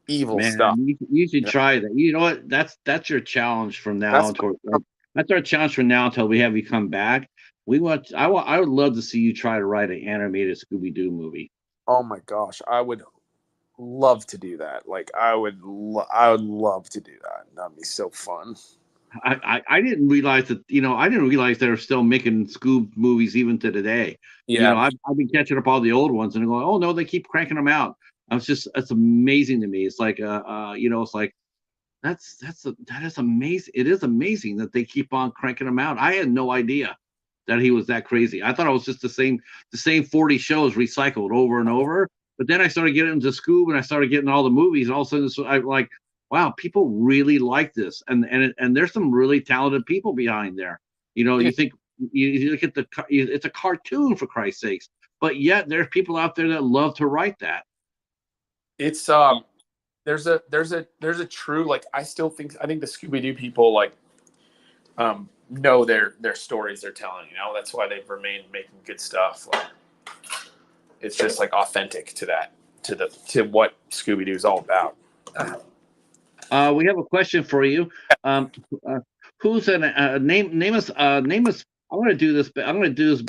evil stuff. Man, you should You know, try that. You know what? That's your challenge from now that's until like, that's our challenge from now until we have you come back. I would love to see you try to write an animated Scooby Doo movie. oh my gosh, I would love to do that. Like, I would love to do that. That'd be so fun. I didn't realize that I didn't realize they're still making Scoob movies even to today. Yeah, I've been catching up all the old ones and going, oh no, they keep cranking them out. It's amazing to me. It's like it's like that is amazing. It is amazing that they keep on cranking them out. I had no idea that he was that crazy. I thought it was just the same 40 shows recycled over and over. But then I started getting into Scoob and I started getting all the movies, and all of a sudden I like, wow, people really like this, and there's some really talented people behind there. yeah. You think you look at it's a cartoon for Christ's sakes, but yet there's people out there that love to write that. It's there's a true, like, I think the Scooby Doo people, like, know their stories they're telling. You know, that's why they've remained making good stuff. Like, it's just like authentic to that, to what Scooby Doo is all about. We have a question for you. Um, who's an name us name us. I'm going to do this. I'm going to do this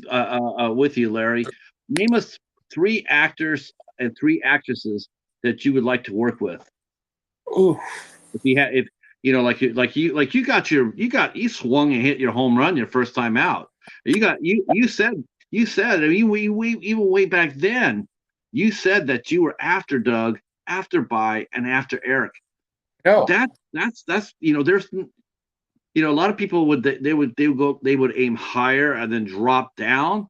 with you, Larry. Name us 3 actors and 3 actresses that you would like to work with. Ooh, If you had, if you know, you swung and hit your home run your first time out. You said. I mean, we even way back then. You said that you were after Doug, after By, and after Eric. no, That's there's a lot of people would aim higher and then drop down,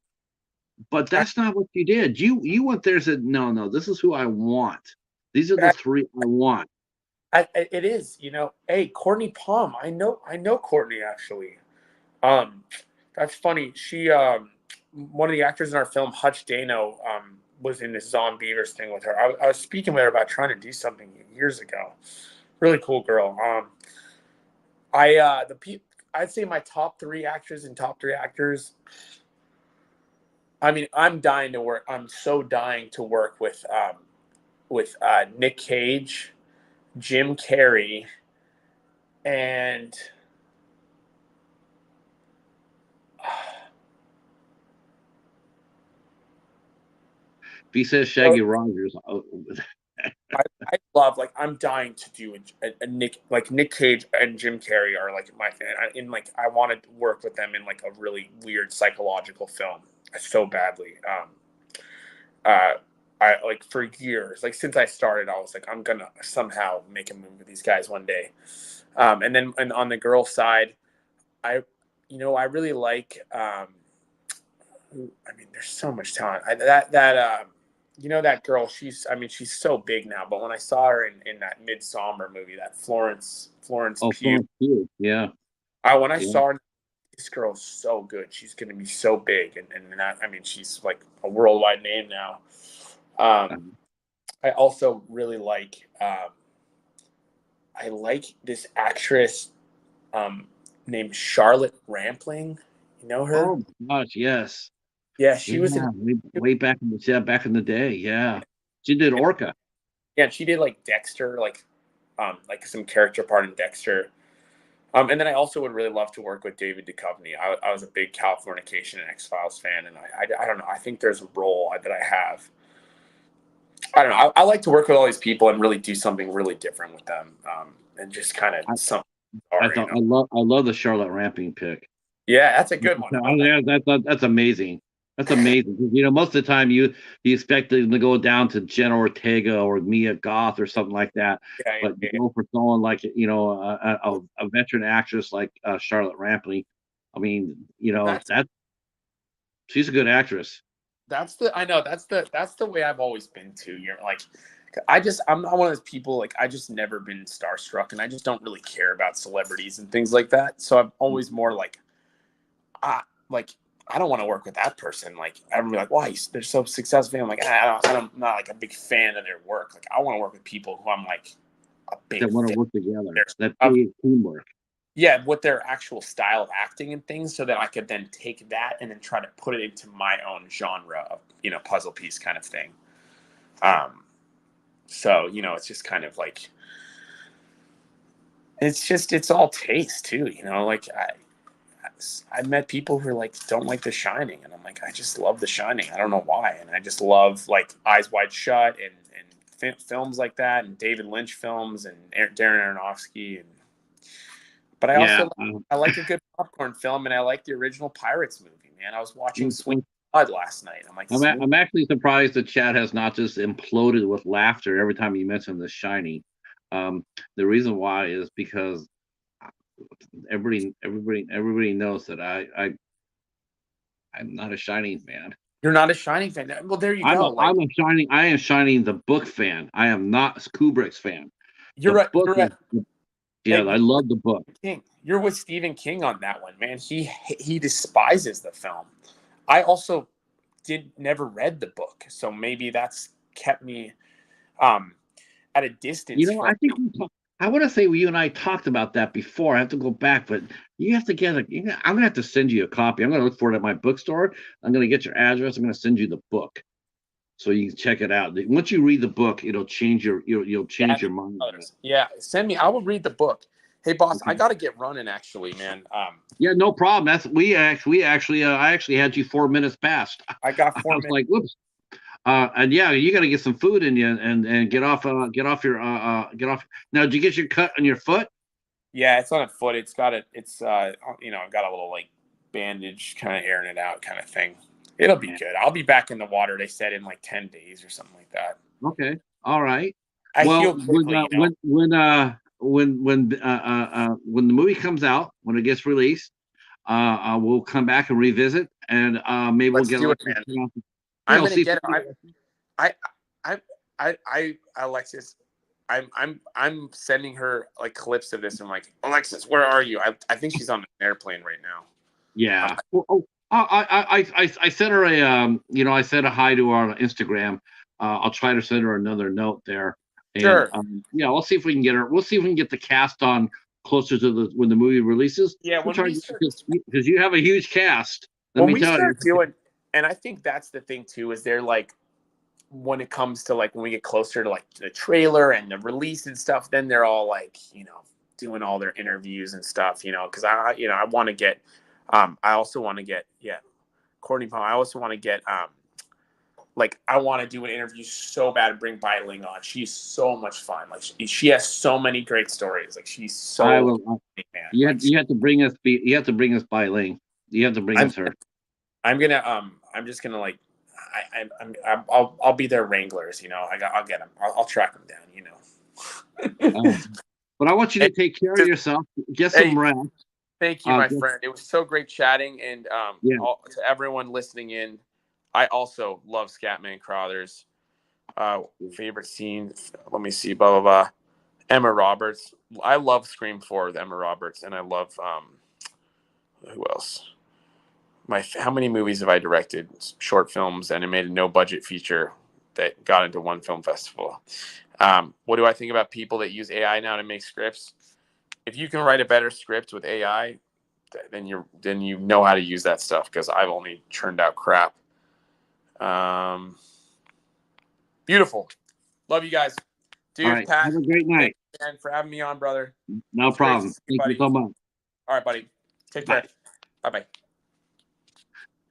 but that's not what you did. You went there and said, no, this is who I want. These are the 3 I want. it is. You know, hey, Courtney Palm. I know Courtney actually. That's funny. She one of the actors in our film, Hutch Dano, was in this Zon Beavers thing with her. I was speaking with her about trying to do something years ago. Really cool girl. I'd say my top 3 actors and top 3 actors. I mean, I'm so dying to work with Nick Cage, Jim Carrey, and If he says Shaggy Rogers, I love, like, I'm dying to do a Nick Cage and Jim Carrey are like my fan. I want to work with them in like a really weird psychological film so badly. I like for years, like since I started, I was like, I'm gonna somehow make a movie with these guys one day. And on the girl side, I really like. There's so much talent. That girl. She's so big now. But when I saw her in that Midsommar movie, that Florence Pugh, Florence Pugh, yeah. When I Yeah. saw her, this girl's so good. She's gonna be so big, and that, she's like a worldwide name now. I also really like. I like this actress named Charlotte Rampling. You know her? Oh gosh, yes. Yeah, she was Yeah, in. way back in the day. Yeah, she did Orca. Yeah, she did like Dexter, like some character part in Dexter. And then I also would really love to work with David Duchovny. I was a big Californication and X-Files fan, and I don't know. I think there's a role that I have. I don't know. I like to work with all these people and really do something really different with them, and just kind of I, something. I love the Charlotte Ramping pick. Yeah, that's a good one. Yeah, that's amazing. That's amazing. Most of the time you expect them to go down to Jenna Ortega or Mia Goth or something like that, but you go for someone like a veteran actress like Charlotte Rampling. I mean, she's a good actress. That's the way I've always been too. You're like, I'm not one of those people, like, I just never been starstruck, and I just don't really care about celebrities and things like that. So I'm always more like, I don't want to work with that person. Like, everybody like, why, they're so successful. I'm like, I'm not like a big fan of their work. Like, I want to work with people who I'm like a big That want to work together. That teamwork. Yeah, with their actual style of acting and things, so that I could then take that and then try to put it into my own genre of, puzzle piece kind of thing. So, it's just kind of like, it's all taste too, like I've met people who are like, don't like The Shining, and I'm like, I just love The Shining. I don't know why. And I just love like Eyes Wide Shut and films like that, and David Lynch films and Darren Aronofsky. But I like a good popcorn film, and I like the original Pirates movie, man. I was watching Swing Blood last night. I'm like, I'm actually surprised that chat has not just imploded with laughter every time you mention The Shining. The reason why is because everybody knows that I'm not a Shining fan. You're not a Shining fan. Well, there you go. I am Shining the book fan. I am not Kubrick's fan. You're right. Yeah, I love the book. You're with Stephen King on that one, man. He despises the film. I also never read the book, so maybe that's kept me at a distance. I want to say you and I talked about that before. I have to go back, but you have to get a. I'm gonna have to send you a copy. I'm gonna look for it at my bookstore. I'm gonna get your address. I'm gonna send you the book so you can check it out. Once you read the book, it'll change you'll change That your mind. yeah, send me. I will read the book. Hey, boss, I Okay. got to get running actually, man. Yeah, no problem. That's we actually I actually had you 4 minutes past. I got I 4 was minutes. like, whoops. And yeah, you got to get some food in you and get off your get off. Now, did you get your cut on your foot? Yeah, it's on a foot. It's got it. It's I've got a little like bandage, kind of airing it out, kind of thing. It'll be Yeah. good. I'll be back in the water. They said in like 10 days or something like that. Okay. All right. I Well, heal quickly, when the movie comes out, when it gets released, we'll come back and revisit, and maybe we'll Let's get do it, Alexis. man. You I'm know, gonna see if get. we can I, Alexis. I'm sending her like clips of this. I'm like, Alexis, where are you? I think she's on an airplane right now. yeah. Well, I sent her a I said a hi to her on Instagram. I'll try to send her another note there, and Sure. yeah, we'll see if we can get her. We'll see if we can get the cast on closer to the when the movie releases. Yeah, We'll try because you have a huge cast. Let when me we tell you. start doing, and I think that's the thing too, is they're like, when it comes to like when we get closer to like the trailer and the release and stuff, then they're all like, doing all their interviews and stuff, because I want to get, I also want to get, yeah, Courtney Palm. I also want to get, like, I want to do an interview so bad and bring Bai Ling on. She's so much fun. Like, she has so many great stories. Like, she's I so, will. man. You have to bring us. You have to bring us by Ling. You have to bring I'm, us her. I'm gonna, I'm just gonna like, I'll be their wranglers. I'll get them. I'll track them down. Uh, but I want you Hey, to take care of yourself. Get hey, some rest. thank you, my Just, friend. It was so great chatting, and yeah. to everyone listening in, I also love Scatman Crothers. Favorite scene? Let me see. Blah blah blah. Emma Roberts. I love Scream 4 with Emma Roberts, and I love who else? How many movies have I directed? Short films, and I made a no budget feature that got into one film festival. What do I think about people that use AI now to make scripts? If you can write a better script with AI, then you know how to use that stuff, because I've only churned out crap. Beautiful. Love you guys. All Dude, right. Pat, Have a great thank night. you again for having me on, brother. No It's great to problem. see you, Thank you buddy. so much. All right, buddy. Take Bye. care. Bye-bye.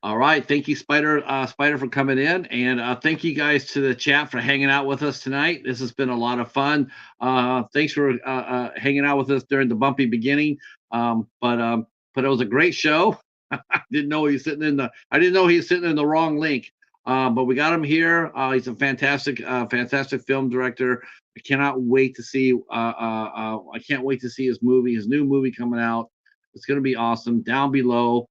All right. Thank you, Spider, for coming in. And thank you guys to the chat for hanging out with us tonight. This has been a lot of fun. Thanks for hanging out with us during the bumpy beginning. But it was a great show. I didn't know he was sitting in the wrong link. But we got him here. He's a fantastic film director. I cannot wait to see. I can't wait to see his new movie coming out. It's going to be awesome. Down Below.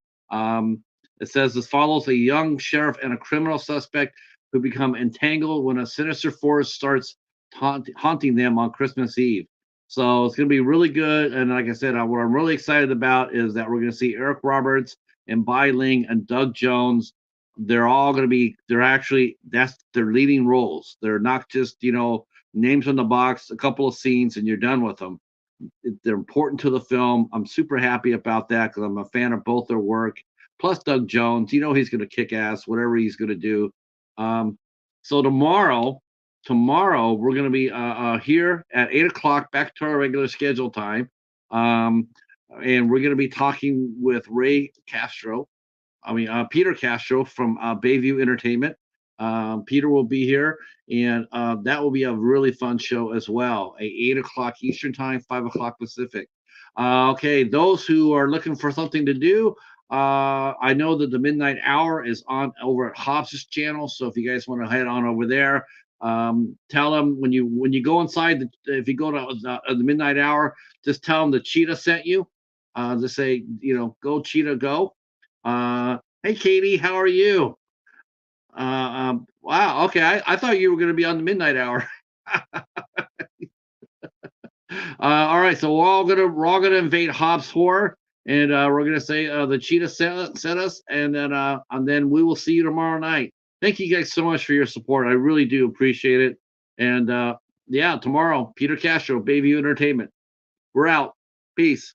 It says this follows a young sheriff and a criminal suspect who become entangled when a sinister force starts haunting them on Christmas Eve. So it's going to be really good. And like I said, what I'm really excited about is that we're going to see Eric Roberts and Bai Ling and Doug Jones. They're all going to be, that's their leading roles. They're not just, names on the box, a couple of scenes, and you're done with them. They're important to the film. I'm super happy about that because I'm a fan of both their work. Plus Doug Jones, he's going to kick ass, whatever he's going to do. So tomorrow we're going to be here at 8 o'clock, back to our regular schedule time, and we're going to be talking with Peter Castro from Bayview Entertainment. Peter will be here, and that will be a really fun show as well. 8 o'clock Eastern time, 5 o'clock Pacific. Okay, those who are looking for something to do, I know that the Midnight Hour is on over at Hobbs's channel. So if you guys want to head on over there, tell them when you go inside. If you go to the Midnight Hour, just tell them the Cheetah sent you. Just say, go Cheetah, go. Hey Katie, how are you? Wow. Okay, I thought you were going to be on the Midnight Hour. All right, so we're all gonna invade Hobbs Horror, and we're gonna say the Cheetah sent us, and then we will see you tomorrow night. Thank you guys so much for your support. I really do appreciate it, and Yeah, tomorrow, Peter Castro, Bayview Entertainment. We're out. Peace.